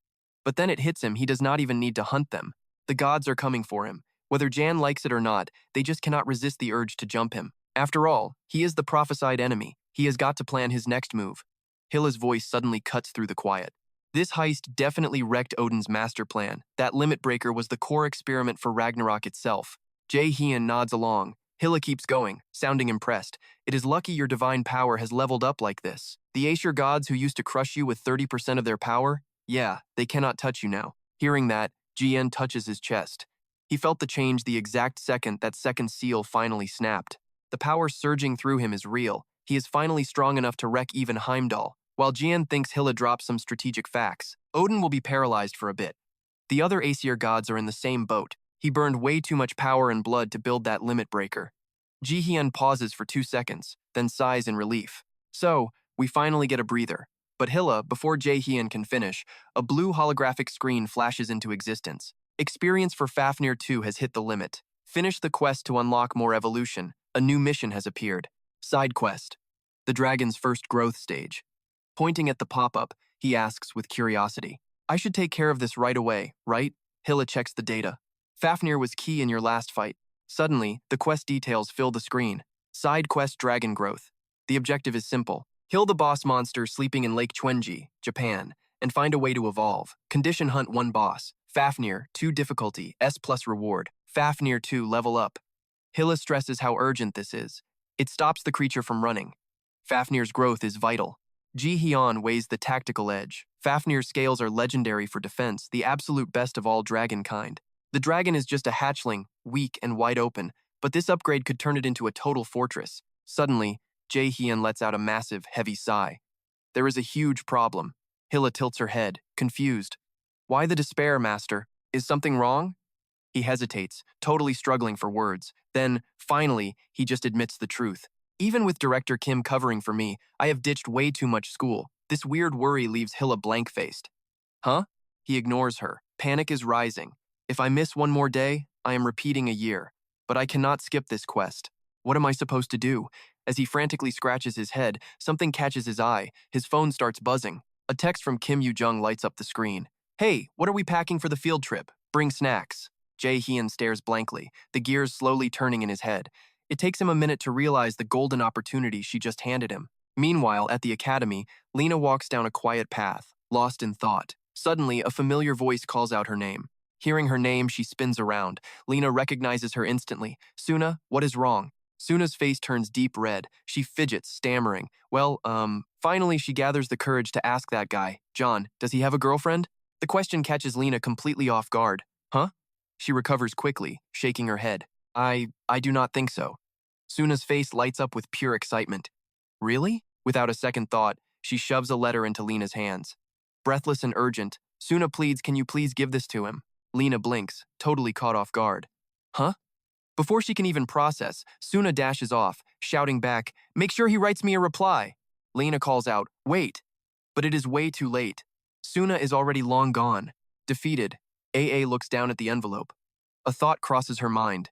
S1: But then it hits him, he does not even need to hunt them. The gods are coming for him. Whether Jan likes it or not, they just cannot resist the urge to jump him. After all, he is the prophesied enemy. He has got to plan his next move. Hilla's voice suddenly cuts through the quiet. This heist definitely wrecked Odin's master plan. That limit breaker was the core experiment for Ragnarok itself. Jae-hyun nods along. Hilla keeps going, sounding impressed. It is lucky your divine power has leveled up like this. The Acier gods who used to crush you with 30% of their power? Yeah, they cannot touch you now. Hearing that, Jien touches his chest. He felt the change the exact second that second seal finally snapped. The power surging through him is real. He is finally strong enough to wreck even Heimdall. While Jien thinks Hilla dropped some strategic facts, Odin will be paralyzed for a bit. The other Acier gods are in the same boat. He burned way too much power and blood to build that limit breaker. Ji-hyun pauses for 2 seconds, then sighs in relief. So, we finally get a breather. But Hilla, before Jae-hyun can finish, a blue holographic screen flashes into existence. Experience for Fafnir 2 has hit the limit. Finish the quest to unlock more evolution. A new mission has appeared. Side quest. The dragon's first growth stage. Pointing at the pop-up, he asks with curiosity. I should take care of this right away, right? Hilla checks the data. Fafnir was key in your last fight. Suddenly, the quest details fill the screen. Side quest dragon growth. The objective is simple. Kill the boss monster sleeping in Lake Chwenji, Japan, and find a way to evolve. Condition hunt 1 boss. Fafnir, 2 difficulty, S plus reward. Fafnir 2 level up. Hilla stresses how urgent this is. It stops the creature from running. Fafnir's growth is vital. Ji-hyun weighs the tactical edge. Fafnir's scales are legendary for defense, the absolute best of all dragon kind. The dragon is just a hatchling, weak and wide open, but this upgrade could turn it into a total fortress. Suddenly, Jae-hyun lets out a massive, heavy sigh. There is a huge problem. Hilla tilts her head, confused. Why the despair, master? Is something wrong? He hesitates, totally struggling for words. Then, finally, he just admits the truth. Even with Director Kim covering for me, I have ditched way too much school. This weird worry leaves Hilla blank-faced. Huh? He ignores her. Panic is rising. If I miss one more day, I am repeating a year. But I cannot skip this quest. What am I supposed to do? As he frantically scratches his head, something catches his eye. His phone starts buzzing. A text from Kim Yoo-jung lights up the screen. Hey, what are we packing for the field trip? Bring snacks. Jae-hyun stares blankly, the gears slowly turning in his head. It takes him a minute to realize the golden opportunity she just handed him. Meanwhile, at the academy, Lena walks down a quiet path, lost in thought. Suddenly, a familiar voice calls out her name. Hearing her name, she spins around. Lena recognizes her instantly. Suna, what is wrong? Suna's face turns deep red. She fidgets, stammering. Finally she gathers the courage to ask that guy, John, does he have a girlfriend? The question catches Lena completely off guard. Huh? She recovers quickly, shaking her head. I do not think so. Suna's face lights up with pure excitement. Really? Without a second thought, she shoves a letter into Lena's hands. Breathless and urgent, Suna pleads, can you please give this to him? Lena blinks, totally caught off guard. Huh? Before she can even process, Suna dashes off, shouting back, make sure he writes me a reply. Lena calls out, wait. But it is way too late. Suna is already long gone. Defeated, AA looks down at the envelope. A thought crosses her mind.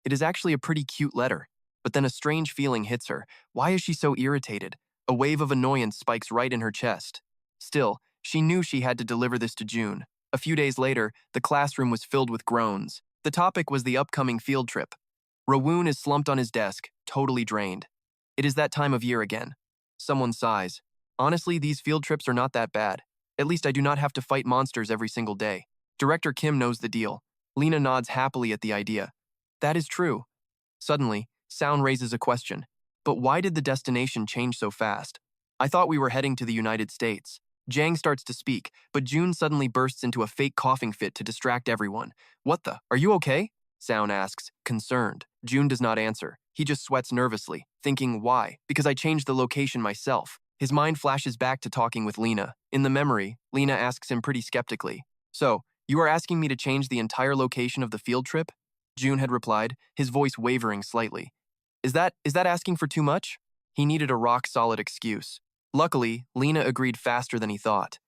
S1: It is actually a pretty cute letter. But then a strange feeling hits her. Why is she so irritated? A wave of annoyance spikes right in her chest. Still, she knew she had to deliver this to June. A few days later, the classroom was filled with groans. The topic was the upcoming field trip. Rowoon is slumped on his desk, totally drained. It is that time of year again. Someone sighs. Honestly, these field trips are not that bad. At least I do not have to fight monsters every single day. Director Kim knows the deal. Lena nods happily at the idea. That is true. Suddenly, Sound raises a question. But why did the destination change so fast? I thought we were heading to the United States. Jang starts to speak, but June suddenly bursts into a fake coughing fit to distract everyone. What the? Are you okay? Sound asks, concerned. June does not answer. He just sweats nervously, thinking, why? Because I changed the location myself. His mind flashes back to talking with Lena. In the memory, Lena asks him pretty skeptically, so, you are asking me to change the entire location of the field trip? June had replied, his voice wavering slightly. Is that asking for too much? He needed a rock-solid excuse. Luckily, Lena agreed faster than he thought.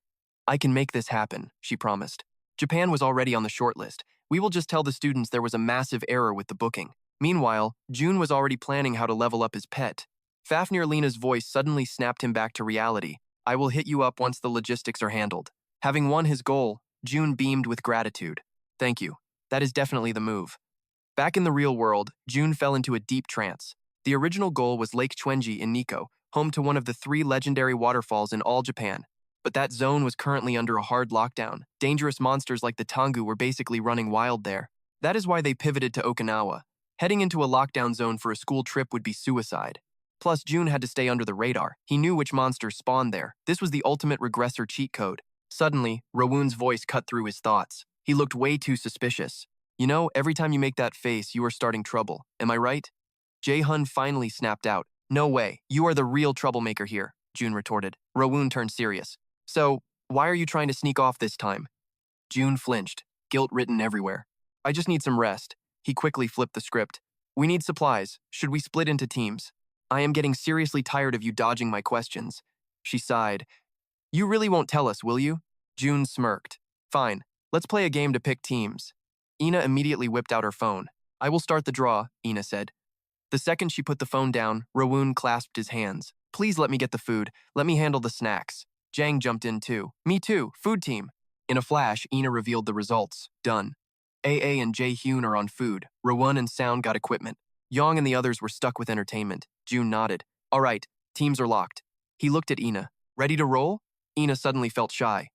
S1: I can make this happen, she promised. Japan was already on the shortlist. We will just tell the students there was a massive error with the booking. Meanwhile, June was already planning how to level up his pet. Fafnir Lena's voice suddenly snapped him back to reality. I will hit you up once the logistics are handled. Having won his goal, June beamed with gratitude. Thank you. That is definitely the move. Back in the real world, June fell into a deep trance. The original goal was Lake Chuenji in Nikko, home to one of the 3 legendary waterfalls in all Japan. But that zone was currently under a hard lockdown. Dangerous monsters like the Tengu were basically running wild there. That is why they pivoted to Okinawa. Heading into a lockdown zone for a school trip would be suicide. Plus, June had to stay under the radar. He knew which monsters spawned there. This was the ultimate regressor cheat code. Suddenly, Rowoon's voice cut through his thoughts. He looked way too suspicious. You know, every time you make that face, you are starting trouble. Am I right? Jae-hun finally snapped out. No way. You are the real troublemaker here, June retorted. Rowoon turned serious. So, why are you trying to sneak off this time? June flinched, guilt written everywhere. I just need some rest. He quickly flipped the script. We need supplies. Should we split into teams? I am getting seriously tired of you dodging my questions. She sighed. You really won't tell us, will you? June smirked. Fine. Let's play a game to pick teams. Ina immediately whipped out her phone. I will start the draw, Ina said. The second she put the phone down, Rowoon clasped his hands. Please let me get the food. Let me handle the snacks. Jang jumped in too. Me too, food team. In a flash, Ina revealed the results. Done. AA and Jae-hyun are on food. Rowoon and Sound got equipment. Yong and the others were stuck with entertainment. June nodded. All right, teams are locked. He looked at Ina. Ready to roll? Ina suddenly felt shy.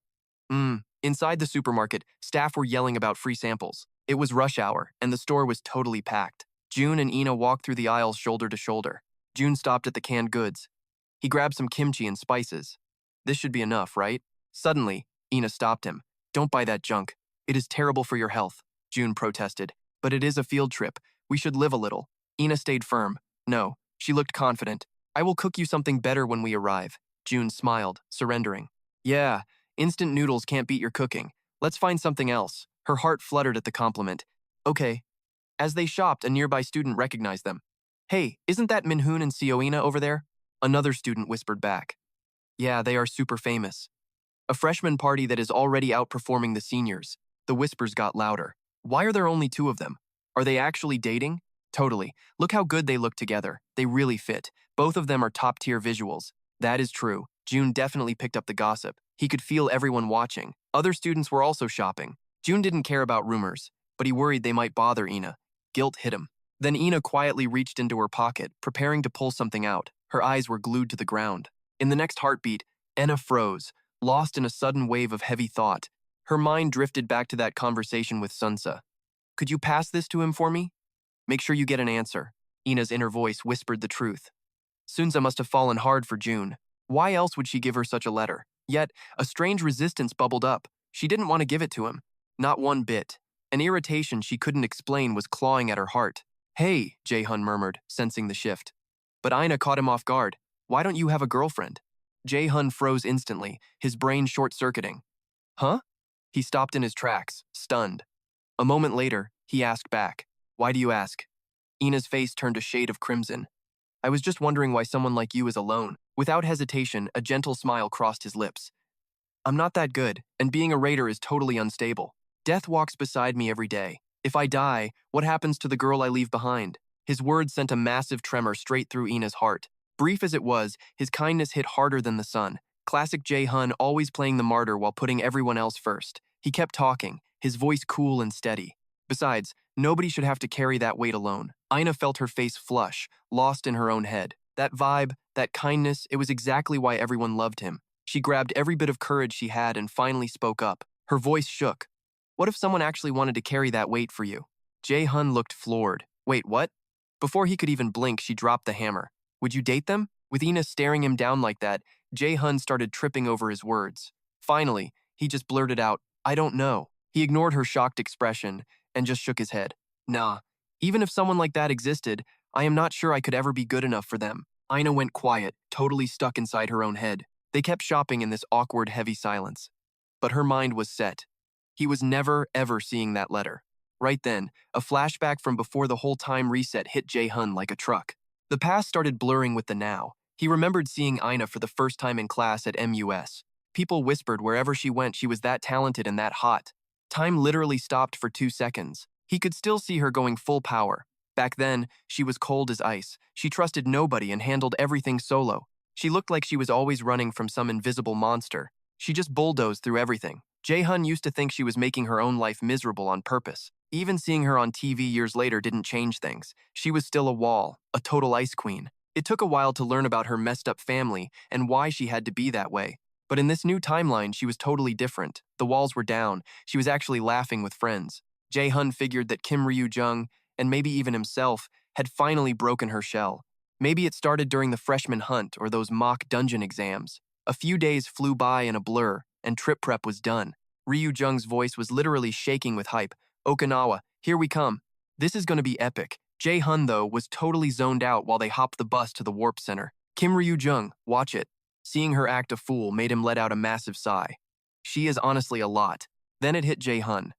S1: Inside the supermarket, staff were yelling about free samples. It was rush hour, and the store was totally packed. June and Ina walked through the aisles shoulder to shoulder. June stopped at the canned goods. He grabbed some kimchi and spices. This should be enough, right? Suddenly, Ina stopped him. Don't buy that junk. It is terrible for your health, June protested. But it is a field trip. We should live a little. Ina stayed firm. No, she looked confident. I will cook you something better when we arrive. June smiled, surrendering. Yeah, instant noodles can't beat your cooking. Let's find something else. Her heart fluttered at the compliment. Okay. As they shopped, a nearby student recognized them. Hey, isn't that Minhun and Sioina over there? Another student whispered back. Yeah, they are super famous. A freshman party that is already outperforming the seniors. The whispers got louder. Why are there only 2 of them? Are they actually dating? Totally. Look how good they look together. They really fit. Both of them are top-tier visuals. That is true. June definitely picked up the gossip. He could feel everyone watching. Other students were also shopping. June didn't care about rumors, but he worried they might bother Ina. Guilt hit him. Then Ina quietly reached into her pocket, preparing to pull something out. Her eyes were glued to the ground. In the next heartbeat, Ina froze, lost in a sudden wave of heavy thought. Her mind drifted back to that conversation with Sunsa. Could you pass this to him for me? Make sure you get an answer. Ina's inner voice whispered the truth. Sunsa must have fallen hard for June. Why else would she give her such a letter? Yet, a strange resistance bubbled up. She didn't want to give it to him. Not one bit. An irritation she couldn't explain was clawing at her heart. Hey, Jae-hun murmured, sensing the shift. But Ina caught him off guard. Why don't you have a girlfriend? Jae-hun froze instantly, his brain short-circuiting. Huh? He stopped in his tracks, stunned. A moment later, he asked back. Why do you ask? Ina's face turned a shade of crimson. I was just wondering why someone like you is alone. Without hesitation, a gentle smile crossed his lips. I'm not that good, and being a raider is totally unstable. Death walks beside me every day. If I die, what happens to the girl I leave behind? His words sent a massive tremor straight through Ina's heart. Brief as it was, his kindness hit harder than the sun. Classic Jae-hun always playing the martyr while putting everyone else first. He kept talking, his voice cool and steady. Besides, nobody should have to carry that weight alone. Ina felt her face flush, lost in her own head. That vibe, that kindness, it was exactly why everyone loved him. She grabbed every bit of courage she had and finally spoke up. Her voice shook. What if someone actually wanted to carry that weight for you? Jae-hun looked floored. Wait, what? Before he could even blink, she dropped the hammer. Would you date them? With Ina staring him down like that, Jae-hun started tripping over his words. Finally, he just blurted out, "I don't know." He ignored her shocked expression and just shook his head. "Nah, even if someone like that existed, I am not sure I could ever be good enough for them." Ina went quiet, totally stuck inside her own head. They kept shopping in this awkward, heavy silence. But her mind was set. He was never, ever seeing that letter. Right then, a flashback from before the whole time reset hit Jae-hun like a truck. The past started blurring with the now. He remembered seeing Ina for the first time in class at MUS. People whispered wherever she went she was that talented and that hot. Time literally stopped for 2 seconds. He could still see her going full power. Back then, she was cold as ice. She trusted nobody and handled everything solo. She looked like she was always running from some invisible monster. She just bulldozed through everything. Jae-hun used to think she was making her own life miserable on purpose. Even seeing her on TV years later didn't change things. She was still a wall, a total ice queen. It took a while to learn about her messed up family and why she had to be that way. But in this new timeline, she was totally different. The walls were down. She was actually laughing with friends. Jae-hun figured that Kim Ryu-jung, and maybe even himself, had finally broken her shell. Maybe it started during the freshman hunt or those mock dungeon exams. A few days flew by in a blur, and trip prep was done. Ryu-jung's voice was literally shaking with hype. "Okinawa, here we come. This is going to be epic." Jae-hun, though, was totally zoned out while they hopped the bus to the warp center. Kim Ryu-jung, watch it. Seeing her act a fool made him let out a massive sigh. She is honestly a lot. Then it hit Jae-hun.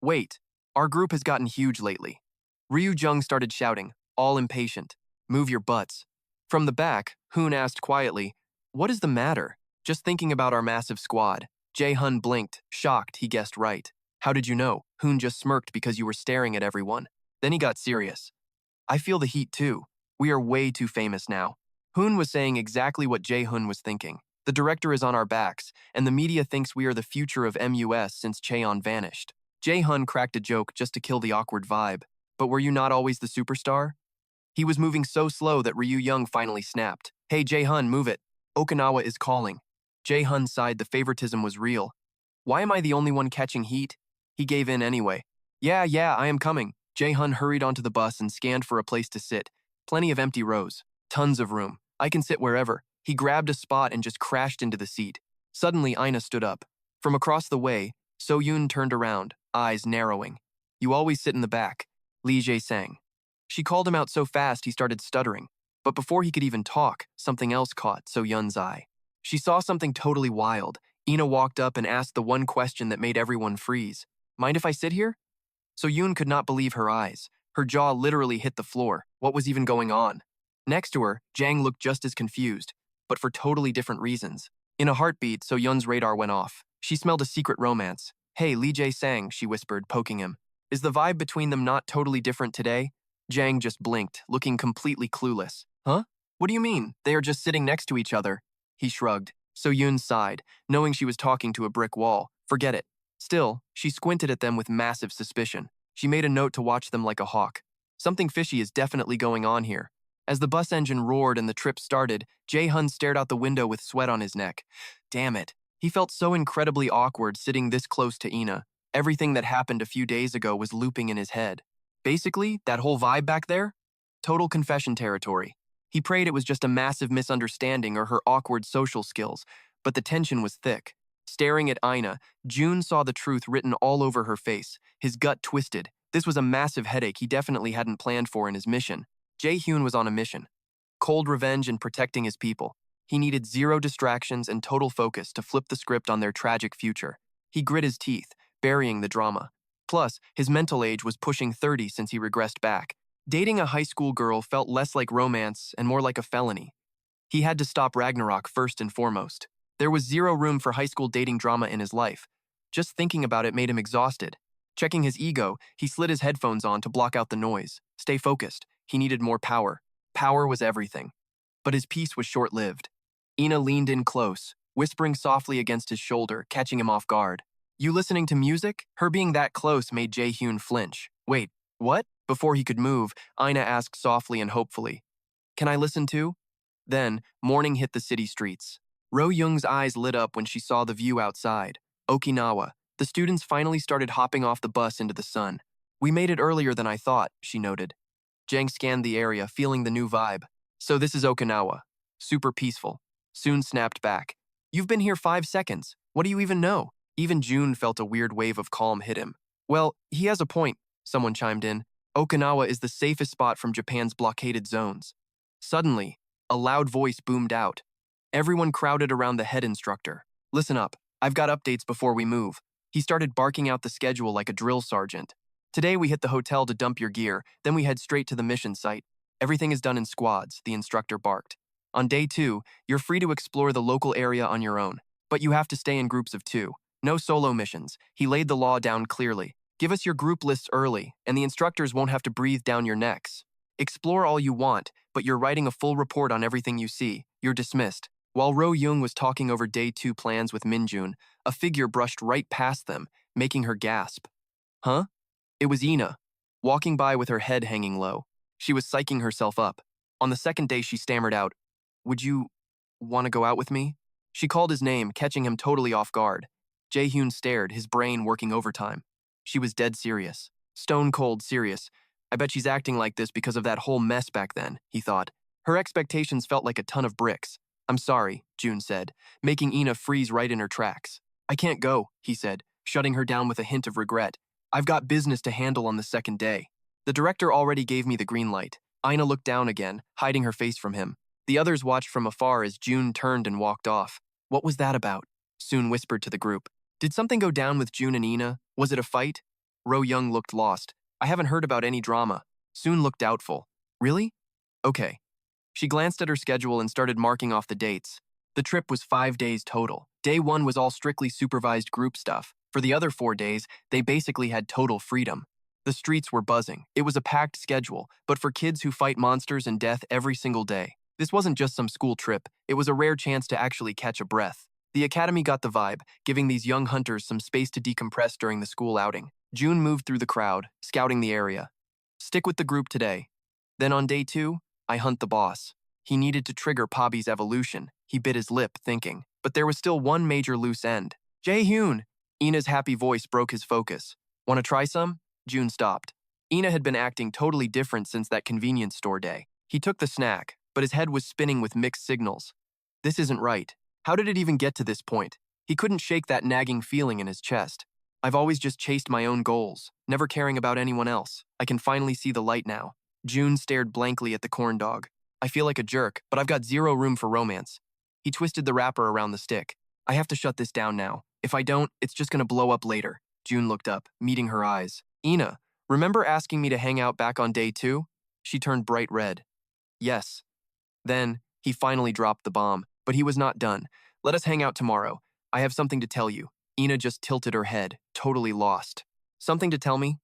S1: "Wait, our group has gotten huge lately." Ryu-jung started shouting, all impatient. "Move your butts." From the back, Hoon asked quietly, "What is the matter?" "Just thinking about our massive squad." Jae-hun blinked, shocked he guessed right. "How did you know?" Hoon just smirked because you were staring at everyone. Then he got serious. "I feel the heat too. We are way too famous now." Hoon was saying exactly what Jae-hun was thinking. The director is on our backs, and the media thinks we are the future of MUS since Cheon vanished. Jae-hun cracked a joke just to kill the awkward vibe. "But were you not always the superstar?" He was moving so slow that Ryu-jung finally snapped. "Hey Jae-hun, move it. Okinawa is calling." Jae-hun sighed. The favoritism was real. "Why am I the only one catching heat?" He gave in anyway. Yeah, I am coming." Jae-hun hurried onto the bus and scanned for a place to sit. Plenty of empty rows. Tons of room. "I can sit wherever." He grabbed a spot and just crashed into the seat. Suddenly, Ina stood up. From across the way, So-yoon turned around, eyes narrowing. "You always sit in the back." Lee Jae-sang. She called him out so fast he started stuttering. But before he could even talk, something else caught So-yoon's eye. She saw something totally wild. Ina walked up and asked the one question that made everyone freeze. "Mind if I sit here?" So-yoon could not believe her eyes. Her jaw literally hit the floor. What was even going on? Next to her, Jang looked just as confused, but for totally different reasons. In a heartbeat, So-yoon's radar went off. She smelled a secret romance. "Hey, Lee Jae-sang," she whispered, poking him. "Is the vibe between them not totally different today?" Jang just blinked, looking completely clueless. "Huh? What do you mean? They are just sitting next to each other." He shrugged. So-yoon sighed, knowing she was talking to a brick wall. Forget it. Still, she squinted at them with massive suspicion. She made a note to watch them like a hawk. Something fishy is definitely going on here. As the bus engine roared and the trip started, Jae-hun stared out the window with sweat on his neck. Damn it. He felt so incredibly awkward sitting this close to Ina. Everything that happened a few days ago was looping in his head. Basically, that whole vibe back there? Total confession territory. He prayed it was just a massive misunderstanding or her awkward social skills, but the tension was thick. Staring at Ina, June saw the truth written all over her face. His gut twisted. This was a massive headache he definitely hadn't planned for in his mission. Jae-hyun was on a mission. Cold revenge and protecting his people. He needed zero distractions and total focus to flip the script on their tragic future. He grit his teeth, burying the drama. Plus, his mental age was pushing 30 since he regressed back. Dating a high school girl felt less like romance and more like a felony. He had to stop Ragnarok first and foremost. There was zero room for high school dating drama in his life. Just thinking about it made him exhausted. Checking his ego, he slid his headphones on to block out the noise. Stay focused. He needed more power. Power was everything. But his peace was short-lived. Ina leaned in close, whispering softly against his shoulder, catching him off guard. "You listening to music?" Her being that close made Jae-hyun flinch. "Wait, what?" Before he could move, Ina asked softly and hopefully, "Can I listen too?" Then, morning hit the city streets. Ro Young's eyes lit up when she saw the view outside. Okinawa. The students finally started hopping off the bus into the sun. "We made it earlier than I thought," she noted. Jang scanned the area, feeling the new vibe. "So this is Okinawa. Super peaceful." Soon snapped back. You've been here 5 seconds. What do you even know? Even June felt a weird wave of calm hit him. Well, he has a point, someone chimed in. Okinawa is the safest spot from Japan's blockaded zones. Suddenly, a loud voice boomed out. Everyone crowded around the head instructor. Listen up, I've got updates before we move. He started barking out the schedule like a drill sergeant. Today we hit the hotel to dump your gear, then we head straight to the mission site. Everything is done in squads, the instructor barked. On day 2, you're free to explore the local area on your own, but you have to stay in groups of 2. No solo missions. He laid the law down clearly. Give us your group lists early, and the instructors won't have to breathe down your necks. Explore all you want, but you're writing a full report on everything you see. You're dismissed. While Ro Young was talking over day 2 plans with Minhun, a figure brushed right past them, making her gasp. Huh? It was Ina, walking by with her head hanging low. She was psyching herself up. On the second day, she stammered out, "Would you want to go out with me?" She called his name, catching him totally off guard. Jae-hyun stared, his brain working overtime. She was dead serious. Stone cold serious. I bet she's acting like this because of that whole mess back then, he thought. Her expectations felt like a ton of bricks. I'm sorry, June said, making Ina freeze right in her tracks. I can't go, he said, shutting her down with a hint of regret. I've got business to handle on the second day. The director already gave me the green light. Ina looked down again, hiding her face from him. The others watched from afar as June turned and walked off. What was that about? Soon whispered to the group. Did something go down with June and Ina? Was it a fight? Ro Young looked lost. I haven't heard about any drama. Soon looked doubtful. Really? Okay. She glanced at her schedule and started marking off the dates. The trip was 5 days total. Day 1 was all strictly supervised group stuff. For the other 4 days, they basically had total freedom. The streets were buzzing. It was a packed schedule, but for kids who fight monsters and death every single day. This wasn't just some school trip, it was a rare chance to actually catch a breath. The academy got the vibe, giving these young hunters some space to decompress during the school outing. June moved through the crowd, scouting the area. Stick with the group today. Then on day 2, I hunt the boss. He needed to trigger Pobby's evolution. He bit his lip, thinking. But there was still one major loose end. Jae-hyun! Ina's happy voice broke his focus. Want to try some? June stopped. Ina had been acting totally different since that convenience store day. He took the snack, but his head was spinning with mixed signals. This isn't right. How did it even get to this point? He couldn't shake that nagging feeling in his chest. I've always just chased my own goals, never caring about anyone else. I can finally see the light now. June stared blankly at the corn dog. I feel like a jerk, but I've got zero room for romance. He twisted the wrapper around the stick. I have to shut this down now. If I don't, it's just gonna blow up later. June looked up, meeting her eyes. Ina, remember asking me to hang out back on day 2? She turned bright red. Yes. Then, he finally dropped the bomb, but he was not done. Let us hang out tomorrow. I have something to tell you. Ina just tilted her head, totally lost. Something to tell me?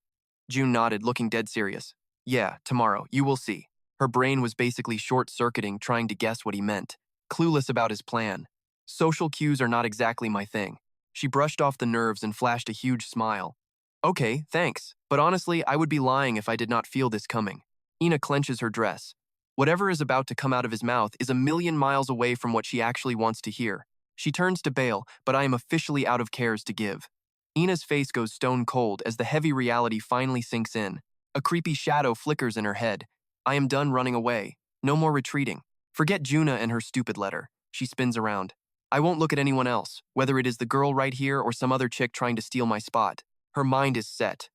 S1: June nodded, looking dead serious. Yeah, tomorrow, you will see. Her brain was basically short-circuiting, trying to guess what he meant, clueless about his plan. Social cues are not exactly my thing. She brushed off the nerves and flashed a huge smile. Okay, thanks, but honestly, I would be lying if I did not feel this coming. Ina clenches her dress. Whatever is about to come out of his mouth is a million miles away from what she actually wants to hear. She turns to bail, but I am officially out of cares to give. Ina's face goes stone cold as the heavy reality finally sinks in. A creepy shadow flickers in her head. I am done running away. No more retreating. Forget Juna and her stupid letter. She spins around. I won't look at anyone else, whether it is the girl right here or some other chick trying to steal my spot. Her mind is set.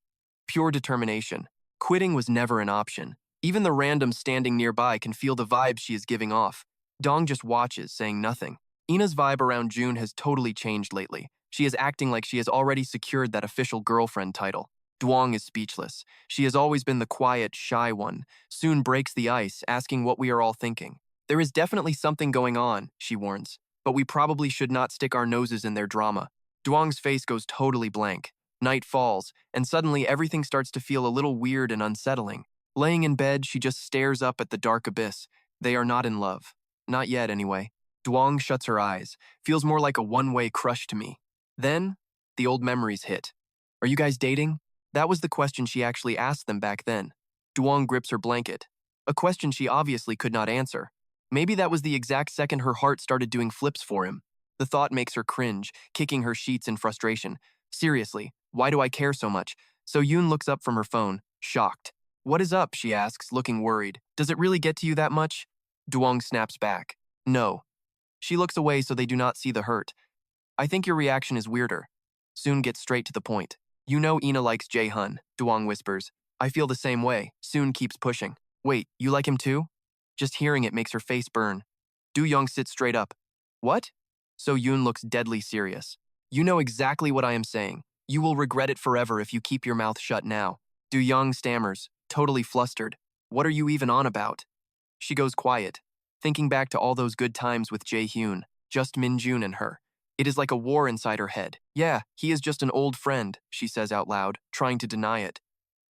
S1: Pure determination. Quitting was never an option. Even the random standing nearby can feel the vibe she is giving off. Dong just watches, saying nothing. Ina's vibe around June has totally changed lately. She is acting like she has already secured that official girlfriend title. Duong is speechless. She has always been the quiet, shy one. Soon breaks the ice, asking what we are all thinking. There is definitely something going on, she warns. But we probably should not stick our noses in their drama. Duong's face goes totally blank. Night falls, and suddenly everything starts to feel a little weird and unsettling. Laying in bed, she just stares up at the dark abyss. They are not in love. Not yet, anyway. Duong shuts her eyes. Feels more like a one-way crush to me. Then, the old memories hit. Are you guys dating? That was the question she actually asked them back then. Duong grips her blanket. A question she obviously could not answer. Maybe that was the exact second her heart started doing flips for him. The thought makes her cringe, kicking her sheets in frustration. Seriously, why do I care so much? So Yoon looks up from her phone, shocked. What is up, she asks, looking worried. Does it really get to you that much? Duong snaps back. No. She looks away so they do not see the hurt. I think your reaction is weirder. Soon gets straight to the point. You know Ina likes Jae-hun, Duong whispers. I feel the same way. Soon keeps pushing. Wait, you like him too? Just hearing it makes her face burn. Du-young sits straight up. What? So Yoon looks deadly serious. You know exactly what I am saying. You will regret it forever if you keep your mouth shut now. Du-young stammers, totally flustered. What are you even on about? She goes quiet, thinking back to all those good times with Jae-hyun, just Minjun and her. It is like a war inside her head. Yeah, he is just an old friend, she says out loud, trying to deny it.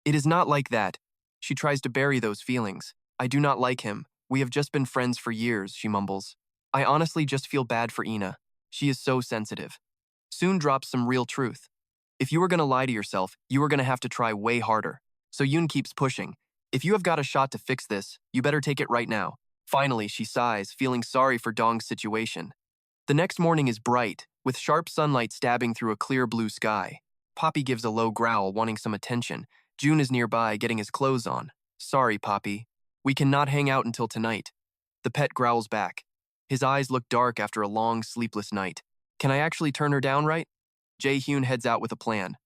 S1: It is not like that. She tries to bury those feelings. I do not like him. We have just been friends for years, she mumbles. I honestly just feel bad for Ina. She is so sensitive. Soon drops some real truth. If you were going to lie to yourself, you were going to have to try way harder. So Yoon keeps pushing. If you have got a shot to fix this, you better take it right now. Finally, she sighs, feeling sorry for Dong's situation. The next morning is bright, with sharp sunlight stabbing through a clear blue sky. Poppy gives a low growl, wanting some attention. June is nearby, getting his clothes on. Sorry, Poppy. We cannot hang out until tonight. The pet growls back. His eyes look dark after a long, sleepless night. Can I actually turn her down right? Jae-hyun heads out with a plan.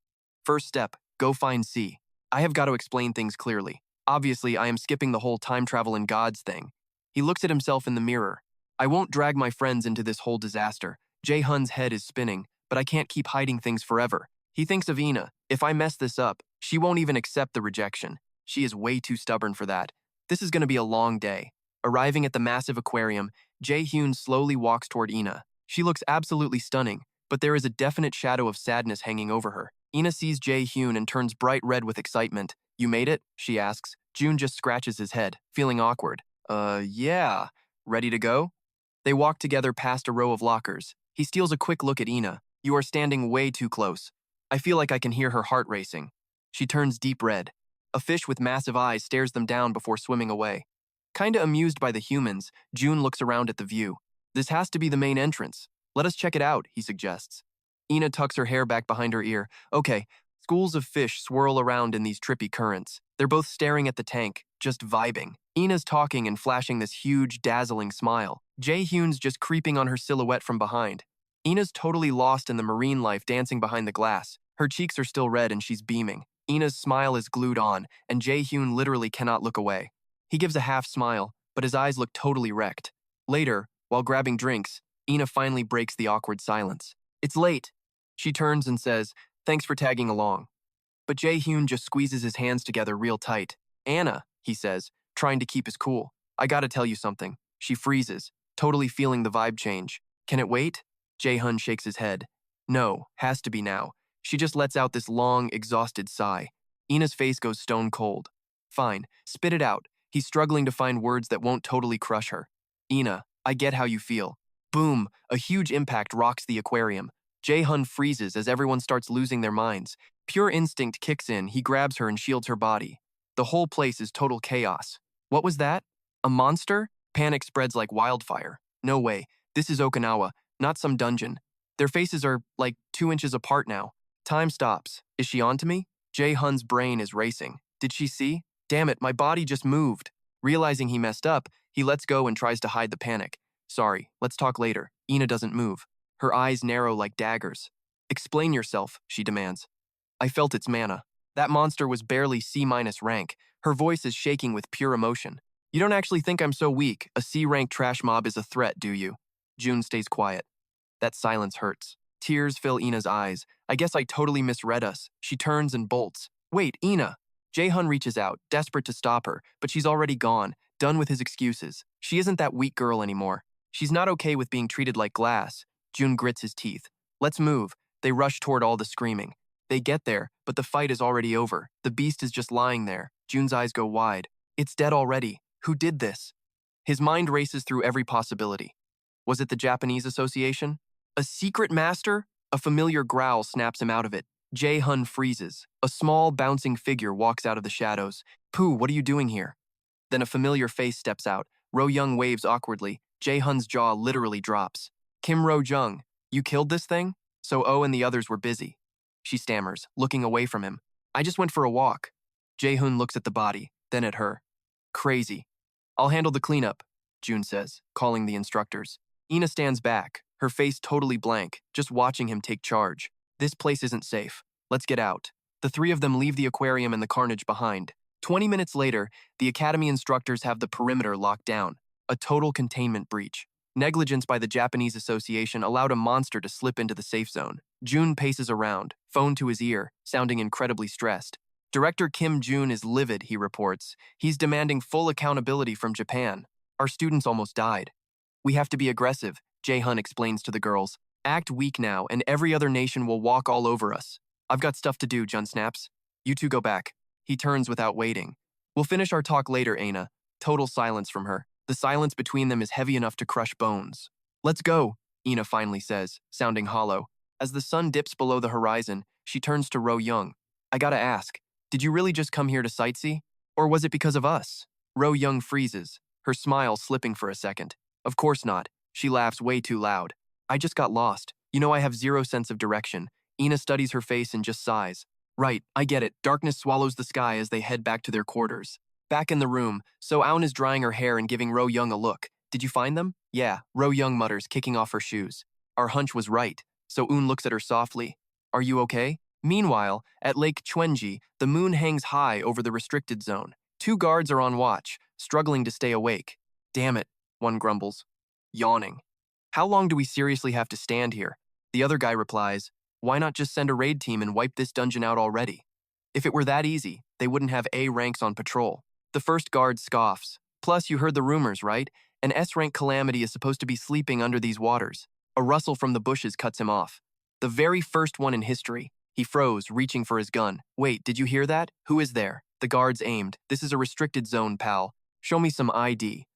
S1: First step, go find C. I have got to explain things clearly. Obviously, I am skipping the whole time travel and gods thing. He looks at himself in the mirror. I won't drag my friends into this whole disaster. Jae-hun's head is spinning, but I can't keep hiding things forever. He thinks of Ina. If I mess this up, she won't even accept the rejection. She is way too stubborn for that. This is going to be a long day. Arriving at the massive aquarium, Jae-hyun slowly walks toward Ina. She looks absolutely stunning, but there is a definite shadow of sadness hanging over her. Ina sees Jae-hyun and turns bright red with excitement. You made it? She asks. June just scratches his head, feeling awkward. Yeah. Ready to go? They walk together past a row of lockers. He steals a quick look at Ina. You are standing way too close. I feel like I can hear her heart racing. She turns deep red. A fish with massive eyes stares them down before swimming away. Kinda amused by the humans, June looks around at the view. This has to be the main entrance. Let us check it out, he suggests. Ina tucks her hair back behind her ear. Okay, schools of fish swirl around in these trippy currents. They're both staring at the tank, just vibing. Ina's talking and flashing this huge, dazzling smile. Jae-hyun's just creeping on her silhouette from behind. Ina's totally lost in the marine life dancing behind the glass. Her cheeks are still red and she's beaming. Ina's smile is glued on, and Jae-hyun literally cannot look away. He gives a half smile, but his eyes look totally wrecked. Later, while grabbing drinks, Ina finally breaks the awkward silence. It's late. She turns and says, thanks for tagging along. But Jae-hyun just squeezes his hands together real tight. Anna, he says, trying to keep his cool. I gotta tell you something. She freezes, totally feeling the vibe change. Can it wait? Jae-hyun shakes his head. No, has to be now. She just lets out this long, exhausted sigh. Ina's face goes stone cold. Fine, spit it out. He's struggling to find words that won't totally crush her. Ina, I get how you feel. Boom, a huge impact rocks the aquarium. Jae-hyun freezes as everyone starts losing their minds. Pure instinct kicks in, he grabs her and shields her body. The whole place is total chaos. What was that? A monster? Panic spreads like wildfire. No way, this is Okinawa, not some dungeon. Their faces are, like, 2 inches apart now. Time stops. Is she onto me? Jae-hyun's brain is racing. Did she see? Damn it, my body just moved. Realizing he messed up, he lets go and tries to hide the panic. Sorry, let's talk later. Ina doesn't move. Her eyes narrow like daggers. Explain yourself, she demands. I felt its mana. That monster was barely C- rank. Her voice is shaking with pure emotion. You don't actually think I'm so weak. A C-rank trash mob is a threat, do you? June stays quiet. That silence hurts. Tears fill Ina's eyes. I guess I totally misread us. She turns and bolts. Wait, Ina! Jae-hyun reaches out, desperate to stop her, but she's already gone, done with his excuses. She isn't that weak girl anymore. She's not okay with being treated like glass. June grits his teeth. Let's move. They rush toward all the screaming. They get there, but the fight is already over. The beast is just lying there. June's eyes go wide. It's dead already. Who did this? His mind races through every possibility. Was it the Japanese Association? A secret master? A familiar growl snaps him out of it. Jae-hyun freezes. A small, bouncing figure walks out of the shadows. Pooh, what are you doing here? Then a familiar face steps out. Ro-young waves awkwardly. Jae-hyun's jaw literally drops. Kim Ro-jung, you killed this thing? So Oh and the others were busy. She stammers, looking away from him. I just went for a walk. Jae-hyun looks at the body, then at her. Crazy. I'll handle the cleanup, June says, calling the instructors. Ina stands back, her face totally blank, just watching him take charge. This place isn't safe. Let's get out. The three of them leave the aquarium and the carnage behind. 20 minutes later, the academy instructors have the perimeter locked down. A total containment breach. Negligence by the Japanese Association allowed a monster to slip into the safe zone. Jun paces around, phone to his ear, sounding incredibly stressed. Director Kim Jun is livid, he reports. He's demanding full accountability from Japan. Our students almost died. We have to be aggressive, Jae-hun explains to the girls. Act weak now, and every other nation will walk all over us. I've got stuff to do, Jun snaps. You two go back. He turns without waiting. We'll finish our talk later, Aina. Total silence from her. The silence between them is heavy enough to crush bones. Let's go, Ina finally says, sounding hollow. As the sun dips below the horizon, she turns to Ro Young. I gotta ask, did you really just come here to sightsee? Or was it because of us? Ro Young freezes, her smile slipping for a second. Of course not. She laughs way too loud. I just got lost. You know I have zero sense of direction. Ina studies her face and just sighs. Right, I get it. Darkness swallows the sky as they head back to their quarters. Back in the room, So Aun is drying her hair and giving Ro Young a look. Did you find them? Yeah, Ro Young mutters, kicking off her shoes. Our hunch was right. So Un looks at her softly. Are you okay? Meanwhile, at Lake Chwenji, the moon hangs high over the restricted zone. Two guards are on watch, struggling to stay awake. Damn it, one grumbles, yawning. How long do we seriously have to stand here? The other guy replies, why not just send a raid team and wipe this dungeon out already? If it were that easy, they wouldn't have A ranks on patrol. The first guard scoffs. Plus, you heard the rumors, right? An S-rank calamity is supposed to be sleeping under these waters. A rustle from the bushes cuts him off. The very first one in history. He froze, reaching for his gun. Wait, did you hear that? Who is there? The guards aimed. This is a restricted zone, pal. Show me some ID.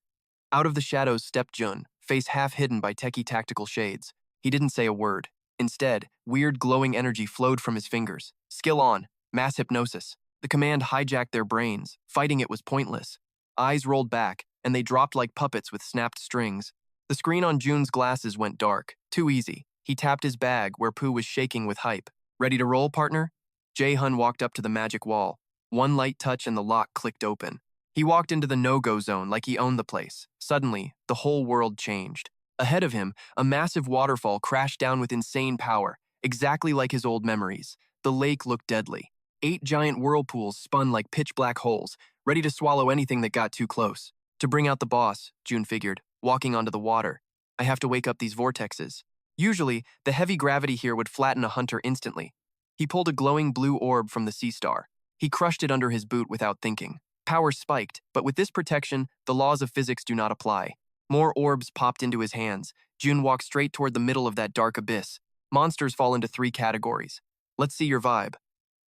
S1: Out of the shadows stepped Jun, face half hidden by techie tactical shades. He didn't say a word. Instead, weird glowing energy flowed from his fingers. Skill on. Mass hypnosis. The command hijacked their brains. Fighting it was pointless. Eyes rolled back, and they dropped like puppets with snapped strings. The screen on Jun's glasses went dark. Too easy. He tapped his bag, where Pooh was shaking with hype. Ready to roll, partner? Jae-hun walked up to the magic wall. One light touch and the lock clicked open. He walked into the no-go zone like he owned the place. Suddenly, the whole world changed. Ahead of him, a massive waterfall crashed down with insane power, exactly like his old memories. The lake looked deadly. 8 giant whirlpools spun like pitch-black holes, ready to swallow anything that got too close. To bring out the boss, Jun figured, walking onto the water. I have to wake up these vortexes. Usually, the heavy gravity here would flatten a hunter instantly. He pulled a glowing blue orb from the sea star. He crushed it under his boot without thinking. Power spiked, but with this protection, the laws of physics do not apply. More orbs popped into his hands. Jun walked straight toward the middle of that dark abyss. Monsters fall into 3 categories. Let's see your vibe.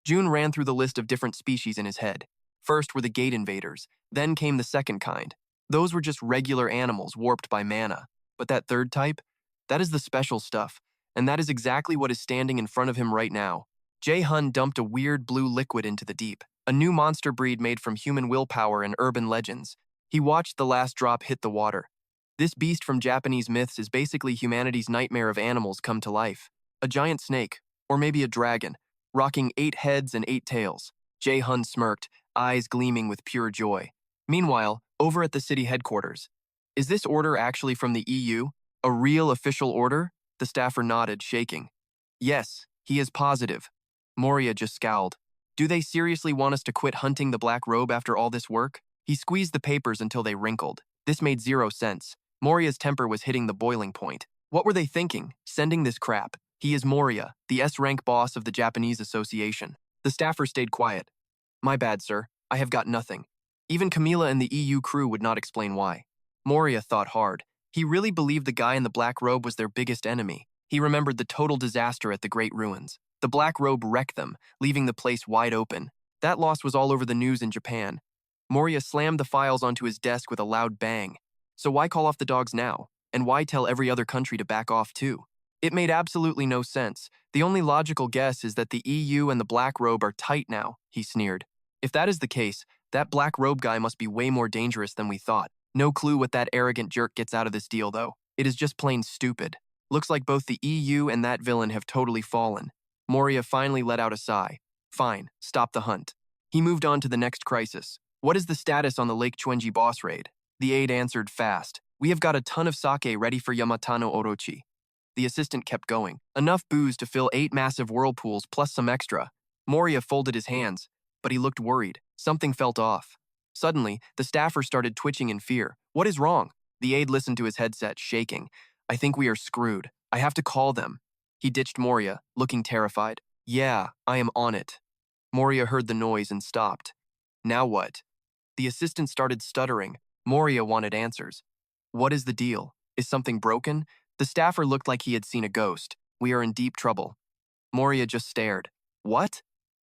S1: Jun ran through the list of different species in his head. First were the gate invaders, then came the second kind. Those were just regular animals warped by mana. But that third type? That is the special stuff, and that is exactly what is standing in front of him right now. Jae-hun dumped a weird blue liquid into the deep, a new monster breed made from human willpower and urban legends. He watched the last drop hit the water. This beast from Japanese myths is basically humanity's nightmare of animals come to life. A giant snake, or maybe a dragon, rocking 8 heads and 8 tails. Jae-hun smirked, eyes gleaming with pure joy. Meanwhile, over at the city headquarters, is this order actually from the EU? A real official order? The staffer nodded, shaking. Yes, he is positive. Moria just scowled. Do they seriously want us to quit hunting the black robe after all this work? He squeezed the papers until they wrinkled. This made 0 sense. Moria's temper was hitting the boiling point. What were they thinking, sending this crap? He is Moria, the S-rank boss of the Japanese Association. The staffer stayed quiet. My bad, sir. I have got nothing. Even Camila and the EU crew would not explain why. Moria thought hard. He really believed the guy in the black robe was their biggest enemy. He remembered the total disaster at the Great Ruins. The black robe wrecked them, leaving the place wide open. That loss was all over the news in Japan. Moria slammed the files onto his desk with a loud bang. So why call off the dogs now? And why tell every other country to back off too? It made absolutely no sense. The only logical guess is that the EU and the black robe are tight now, he sneered. If that is the case, that black robe guy must be way more dangerous than we thought. No clue what that arrogant jerk gets out of this deal, though. It is just plain stupid. Looks like both the EU and that villain have totally fallen. Moria finally let out a sigh. Fine, stop the hunt. He moved on to the next crisis. What is the status on the Lake Chwenji boss raid? The aide answered fast. We have got a ton of sake ready for Yamata no Orochi. The assistant kept going. Enough booze to fill 8 massive whirlpools plus some extra. Moria folded his hands, but he looked worried. Something felt off. Suddenly, the staffer started twitching in fear. What is wrong? The aide listened to his headset, shaking. I think we are screwed. I have to call them. He ditched Moria, looking terrified. Yeah, I am on it. Moria heard the noise and stopped. Now what? The assistant started stuttering. Moria wanted answers. What is the deal? Is something broken? The staffer looked like he had seen a ghost. We are in deep trouble. Moria just stared. What?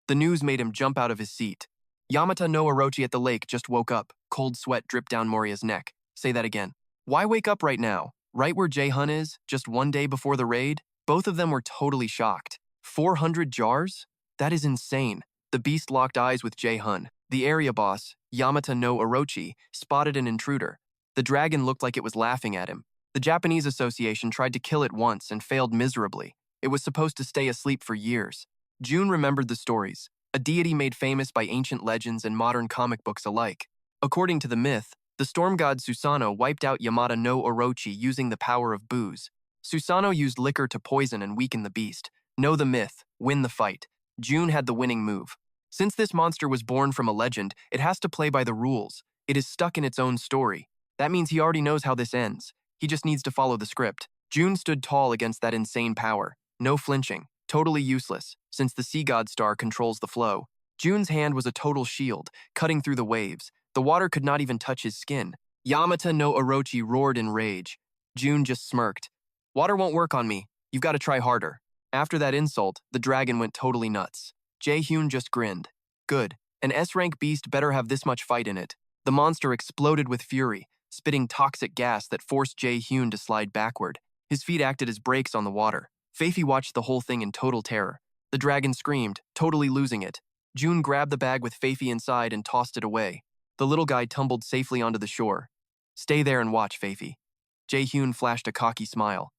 S1: The news made him jump out of his seat. Yamata no Orochi at the lake just woke up. Cold sweat dripped down Moria's neck. Say that again. Why wake up right now? Right where Jae-hun is, just one day before the raid? Both of them were totally shocked. 400 jars? That is insane. The beast locked eyes with Jae-hun. The area boss, Yamata no Orochi, spotted an intruder. The dragon looked like it was laughing at him. The Japanese Association tried to kill it once and failed miserably. It was supposed to stay asleep for years. June remembered the stories, a deity made famous by ancient legends and modern comic books alike. According to the myth, the storm god Susanoo wiped out Yamata no Orochi using the power of booze. Susanoo used liquor to poison and weaken the beast. Know the myth, win the fight. June had the winning move. Since this monster was born from a legend, it has to play by the rules. It is stuck in its own story. That means he already knows how this ends. He just needs to follow the script. June stood tall against that insane power. No flinching. Totally useless, since the sea god star controls the flow. June's hand was a total shield, cutting through the waves. The water could not even touch his skin. Yamata no Orochi roared in rage. June just smirked. Water won't work on me. You've got to try harder. After that insult, the dragon went totally nuts. Jae-hyun just grinned. Good. An S-rank beast better have this much fight in it. The monster exploded with fury, spitting toxic gas that forced Jae-hyun to slide backward. His feet acted as brakes on the water. Feifi watched the whole thing in total terror. The dragon screamed, totally losing it. June grabbed the bag with Feifi inside and tossed it away. The little guy tumbled safely onto the shore. Stay there and watch, Feifi. Jae-hyun flashed a cocky smile.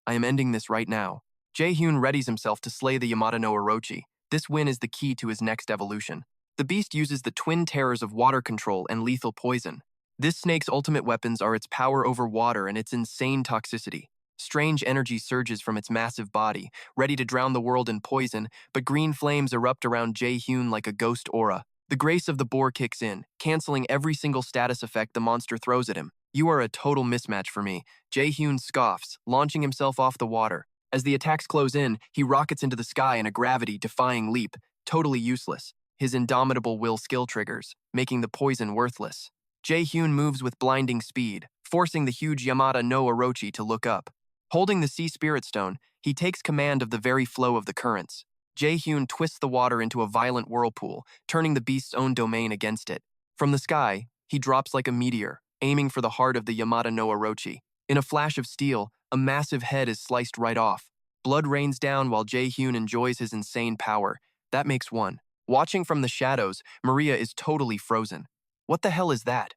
S1: I am ending this right now. Jae-hyun readies himself to slay the Yamata no Orochi. This win is the key to his next evolution. The beast uses the twin terrors of water control and lethal poison. This snake's ultimate weapons are its power over water and its insane toxicity. Strange energy surges from its massive body, ready to drown the world in poison, but green flames erupt around Jae-hyun like a ghost aura. The grace of the boar kicks in, canceling every single status effect the monster throws at him. You are a total mismatch for me. Jae-hyun scoffs, launching himself off the water. As the attacks close in, he rockets into the sky in a gravity-defying leap, totally useless. His indomitable will skill triggers, making the poison worthless. Jae-hyun moves with blinding speed, forcing the huge Yamata no Orochi to look up. Holding the Sea Spirit Stone, he takes command of the very flow of the currents. Jae-hyun twists the water into a violent whirlpool, turning the beast's own domain against it. From the sky, he drops like a meteor, aiming for the heart of the Yamata no Orochi. In a flash of steel, a massive head is sliced right off. Blood rains down while Jae-hyun enjoys his insane power. That makes one. Watching from the shadows, Maria is totally frozen. What the hell is that?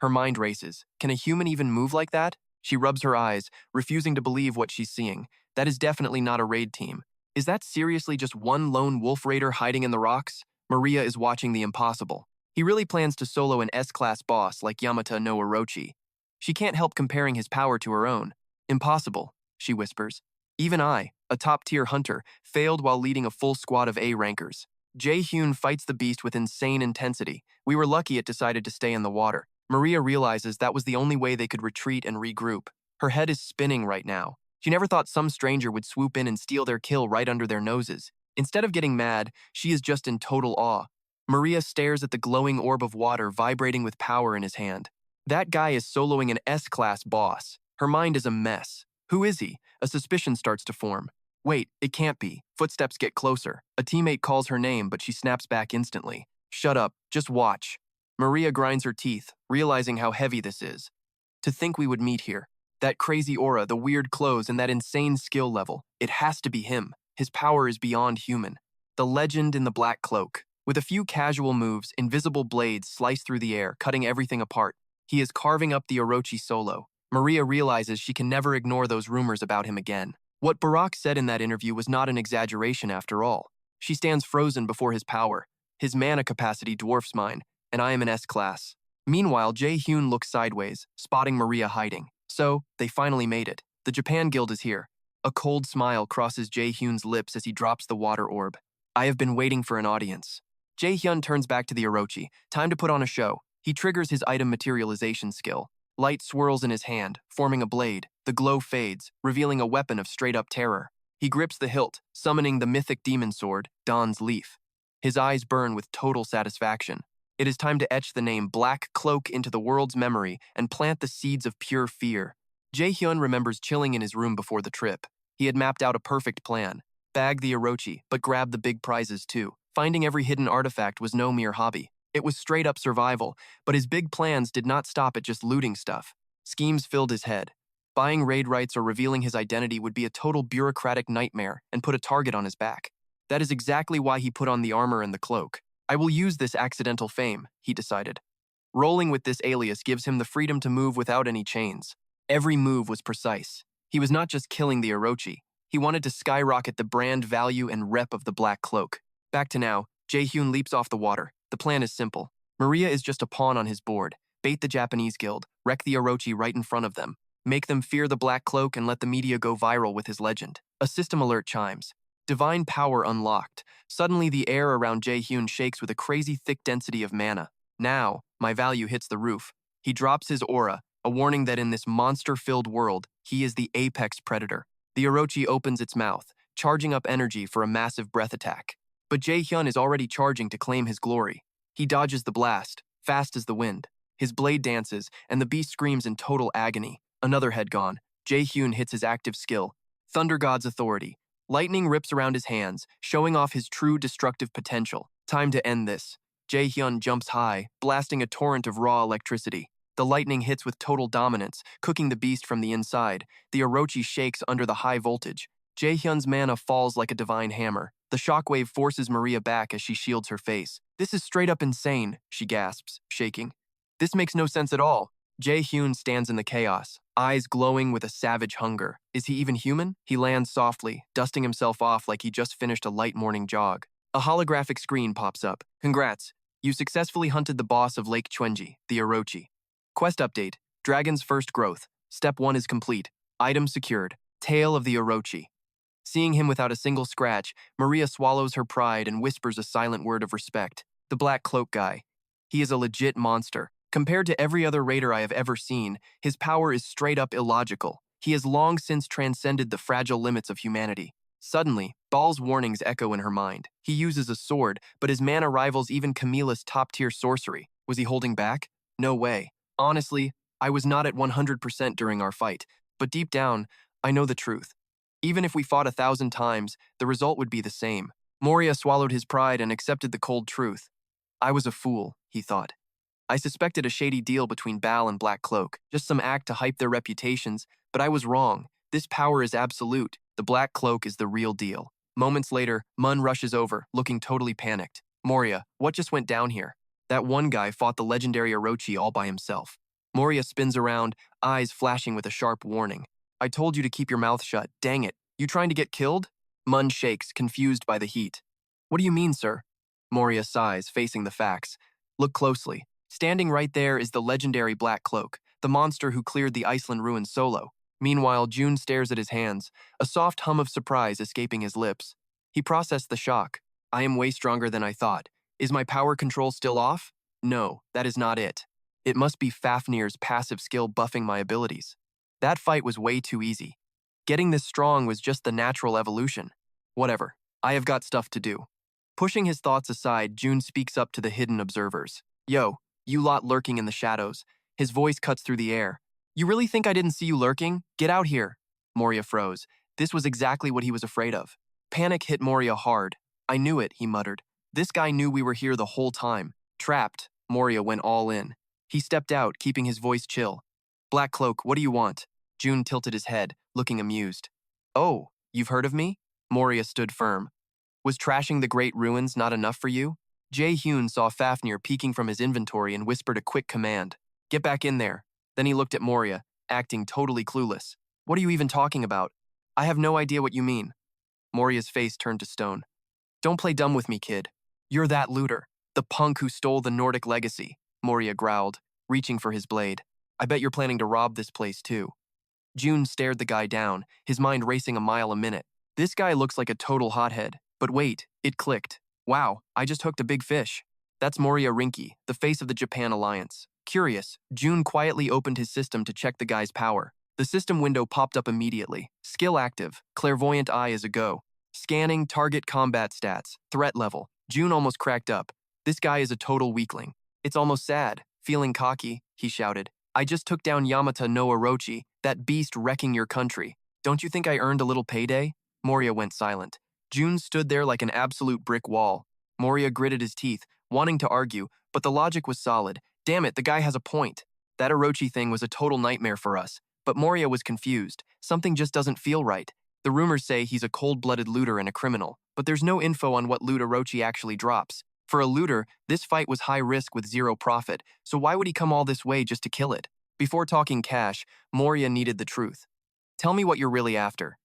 S1: Her mind races. Can a human even move like that? She rubs her eyes, refusing to believe what she's seeing. That is definitely not a raid team. Is that seriously just one lone wolf raider hiding in the rocks? Maria is watching the impossible. He really plans to solo an S-class boss like Yamata no Orochi. She can't help comparing his power to her own. Impossible, she whispers. Even I, a top-tier hunter, failed while leading a full squad of A-rankers. Jae-hyun fights the beast with insane intensity. We were lucky it decided to stay in the water. Maria realizes that was the only way they could retreat and regroup. Her head is spinning right now. She never thought some stranger would swoop in and steal their kill right under their noses. Instead of getting mad, she is just in total awe. Maria stares at the glowing orb of water vibrating with power in his hand. That guy is soloing an S-class boss. Her mind is a mess. Who is he? A suspicion starts to form. Wait, it can't be. Footsteps get closer. A teammate calls her name, but she snaps back instantly. Shut up, just watch. Maria grinds her teeth, realizing how heavy this is. To think we would meet here. That crazy aura, the weird clothes, and that insane skill level. It has to be him. His power is beyond human. The legend in the black cloak. With a few casual moves, invisible blades slice through the air, cutting everything apart. He is carving up the Orochi solo. Maria realizes she can never ignore those rumors about him again. What Barack said in that interview was not an exaggeration after all. She stands frozen before his power. His mana capacity dwarfs mine, and I am an S-class. Meanwhile, Jae-hyun looks sideways, spotting Maria hiding. So, they finally made it. The Japan Guild is here. A cold smile crosses Jae-hyun's lips as he drops the water orb. I have been waiting for an audience. Jae-hyun turns back to the Orochi. Time to put on a show. He triggers his item materialization skill. Light swirls in his hand, forming a blade. The glow fades, revealing a weapon of straight-up terror. He grips the hilt, summoning the mythic demon sword, Dawn's Leaf. His eyes burn with total satisfaction. It is time to etch the name Black Cloak into the world's memory and plant the seeds of pure fear. Jae-hyun remembers chilling in his room before the trip. He had mapped out a perfect plan. Bag the Orochi, but grab the big prizes too. Finding every hidden artifact was no mere hobby. It was straight-up survival, but his big plans did not stop at just looting stuff. Schemes filled his head. Buying raid rights or revealing his identity would be a total bureaucratic nightmare and put a target on his back. That is exactly why he put on the armor and the cloak. I will use this accidental fame, he decided. Rolling with this alias gives him the freedom to move without any chains. Every move was precise. He was not just killing the Orochi. He wanted to skyrocket the brand value and rep of the Black Cloak. Back to now, Jae-hyun leaps off the water. The plan is simple. Maria is just a pawn on his board. Bait the Japanese guild, wreck the Orochi right in front of them. Make them fear the Black Cloak and let the media go viral with his legend. A system alert chimes. Divine power unlocked. Suddenly the air around Jae-hyun shakes with a crazy thick density of mana. Now, my value hits the roof. He drops his aura, a warning that in this monster-filled world, he is the apex predator. The Orochi opens its mouth, charging up energy for a massive breath attack. But Jae-hyun is already charging to claim his glory. He dodges the blast, fast as the wind. His blade dances, and the beast screams in total agony. Another head gone. Jae-hyun hits his active skill. Thunder God's authority. Lightning rips around his hands, showing off his true destructive potential. Time to end this. Jae-hyun jumps high, blasting a torrent of raw electricity. The lightning hits with total dominance, cooking the beast from the inside. The Orochi shakes under the high voltage. Jae-hyun's mana falls like a divine hammer. The shockwave forces Maria back as she shields her face. This is straight up insane, she gasps, shaking. This makes no sense at all. Jae-hyun stands in the chaos, eyes glowing with a savage hunger. Is he even human? He lands softly, dusting himself off like he just finished a light morning jog. A holographic screen pops up. Congrats, you successfully hunted the boss of Lake Chwenji, the Orochi. Quest update, Dragon's First Growth. Step 1 is complete. Item secured. Tale of the Orochi. Seeing him without a single scratch, Maria swallows her pride and whispers a silent word of respect. The Black Cloak guy. He is a legit monster. Compared to every other raider I have ever seen, his power is straight up illogical. He has long since transcended the fragile limits of humanity. Suddenly, Baal's warnings echo in her mind. He uses a sword, but his mana rivals even Camilla's top-tier sorcery. Was he holding back? No way. Honestly, I was not at 100% during our fight, but deep down, I know the truth. Even if we fought 1,000 times, the result would be the same. Moria swallowed his pride and accepted the cold truth. I was a fool, he thought. I suspected a shady deal between Baal and Black Cloak, just some act to hype their reputations, but I was wrong. This power is absolute. The Black Cloak is the real deal. Moments later, Mun rushes over, looking totally panicked. Moria, what just went down here? That one guy fought the legendary Orochi all by himself. Moria spins around, eyes flashing with a sharp warning. I told you to keep your mouth shut. Dang it. You trying to get killed? Mun shakes, confused by the heat. What do you mean, sir? Moria sighs, facing the facts. Look closely. Standing right there is the legendary Black Cloak, the monster who cleared the Iceland ruins solo. Meanwhile, June stares at his hands, a soft hum of surprise escaping his lips. He processed the shock. I am way stronger than I thought. Is my power control still off? No, that is not it. It must be Fafnir's passive skill buffing my abilities. That fight was way too easy. Getting this strong was just the natural evolution. Whatever, I have got stuff to do. Pushing his thoughts aside, June speaks up to the hidden observers. Yo, you lot lurking in the shadows. His voice cuts through the air. You really think I didn't see you lurking? Get out here. Moria froze. This was exactly what he was afraid of. Panic hit Moria hard. I knew it, he muttered. This guy knew we were here the whole time. Trapped, Moria went all in. He stepped out, keeping his voice chill. Black Cloak, what do you want? June tilted his head, looking amused. Oh, you've heard of me? Moria stood firm. Was trashing the great ruins not enough for you? Jae-hyun saw Fafnir peeking from his inventory and whispered a quick command. Get back in there. Then he looked at Moria, acting totally clueless. What are you even talking about? I have no idea what you mean. Moria's face turned to stone. Don't play dumb with me, kid. You're that looter, the punk who stole the Nordic legacy, Moria growled, reaching for his blade. I bet you're planning to rob this place too. June stared the guy down, his mind racing a mile a minute. This guy looks like a total hothead. But wait, it clicked. Wow, I just hooked a big fish. That's Moria Rinki, the face of the Japan Alliance. Curious, June quietly opened his system to check the guy's power. The system window popped up immediately. Skill active, clairvoyant eye is a go. Scanning target combat stats, threat level. June almost cracked up. This guy is a total weakling. It's almost sad. Feeling cocky, he shouted. I just took down Yamata no Orochi, that beast wrecking your country. Don't you think I earned a little payday? Moria went silent. June stood there like an absolute brick wall. Moria gritted his teeth, wanting to argue, but the logic was solid. Damn it, the guy has a point. That Orochi thing was a total nightmare for us. But Moria was confused. Something just doesn't feel right. The rumors say he's a cold-blooded looter and a criminal, but there's no info on what loot Orochi actually drops. For a looter, this fight was high risk with zero profit, so why would he come all this way just to kill it? Before talking cash, Moria needed the truth. Tell me what you're really after.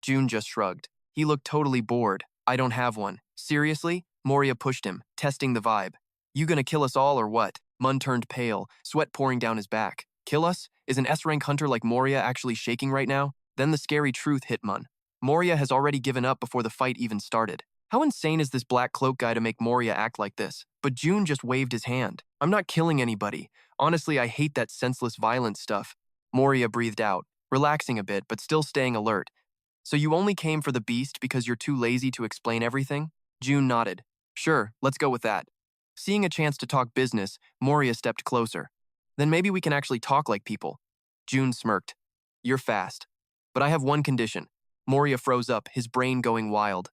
S1: June just shrugged. He looked totally bored. I don't have one. Seriously? Moria pushed him, testing the vibe. You gonna kill us all or what? Mun turned pale, sweat pouring down his back. Kill us? Is an S-rank hunter like Moria actually shaking right now? Then the scary truth hit Mun. Moria has already given up before the fight even started. How insane is this black cloak guy to make Moria act like this? But June just waved his hand. I'm not killing anybody. Honestly, I hate that senseless violence stuff. Moria breathed out, relaxing a bit but still staying alert. So you only came for the beast because you're too lazy to explain everything? June nodded. Sure, let's go with that. Seeing a chance to talk business, Moria stepped closer. Then maybe we can actually talk like people. June smirked. You're fast. But I have one condition. Moria froze up, his brain going wild.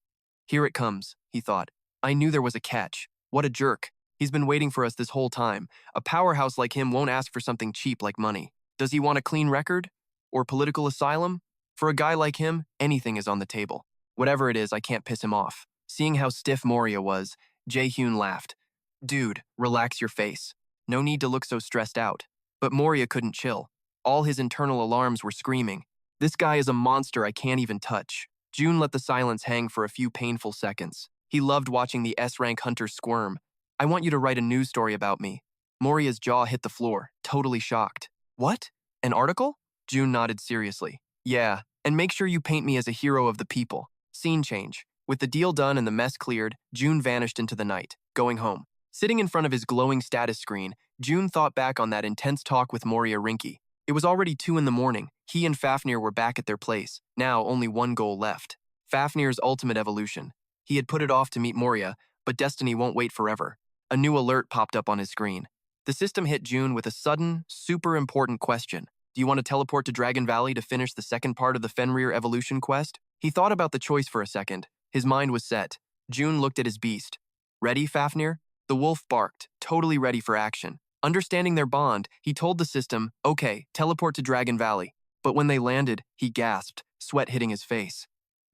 S1: Here it comes, he thought. I knew there was a catch. What a jerk. He's been waiting for us this whole time. A powerhouse like him won't ask for something cheap like money. Does he want a clean record? Or political asylum? For a guy like him, anything is on the table. Whatever it is, I can't piss him off. Seeing how stiff Moria was, Jae-hyun laughed. Dude, relax your face. No need to look so stressed out. But Moria couldn't chill. All his internal alarms were screaming. This guy is a monster I can't even touch. June let the silence hang for a few painful seconds. He loved watching the S-rank hunters squirm. I want you to write a news story about me. Moria's jaw hit the floor, totally shocked. What? An article? June nodded seriously. Yeah, and make sure you paint me as a hero of the people. Scene change. With the deal done and the mess cleared, June vanished into the night, going home. Sitting in front of his glowing status screen, June thought back on that intense talk with Moria Rinki. It was already 2 in the morning. He and Fafnir were back at their place. Now only one goal left. Fafnir's ultimate evolution. He had put it off to meet Moria, but destiny won't wait forever. A new alert popped up on his screen. The system hit June with a sudden, super important question. Do you want to teleport to Dragon Valley to finish the second part of the Fenrir evolution quest? He thought about the choice for a second. His mind was set. June looked at his beast. Ready, Fafnir? The wolf barked, totally ready for action. Understanding their bond, he told the system, okay, teleport to Dragon Valley. But when they landed, he gasped, sweat hitting his face.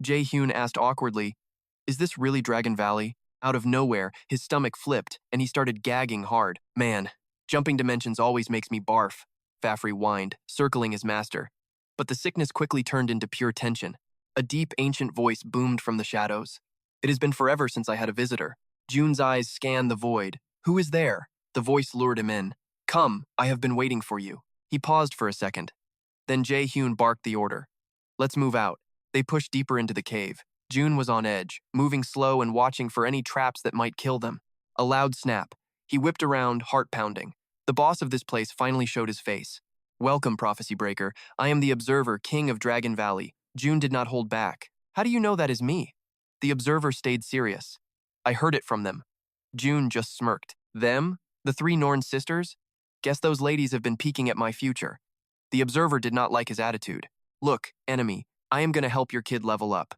S1: Jae-hyun asked awkwardly, is this really Dragon Valley? Out of nowhere, his stomach flipped, and he started gagging hard. Man, jumping dimensions always makes me barf, Fafnir whined, circling his master. But the sickness quickly turned into pure tension. A deep, ancient voice boomed from the shadows. It has been forever since I had a visitor. June's eyes scanned the void. Who is there? The voice lured him in. Come, I have been waiting for you. He paused for a second. Then Jae-hyun barked the order. Let's move out. They pushed deeper into the cave. June was on edge, moving slow and watching for any traps that might kill them. A loud snap. He whipped around, heart pounding. The boss of this place finally showed his face. Welcome, Prophecy Breaker. I am the Observer, King of Dragon Valley. June did not hold back. How do you know that is me? The Observer stayed serious. I heard it from them. June just smirked. Them? The 3 Norn sisters? Guess those ladies have been peeking at my future. The Observer did not like his attitude. Look, enemy, I am gonna help your kid level up.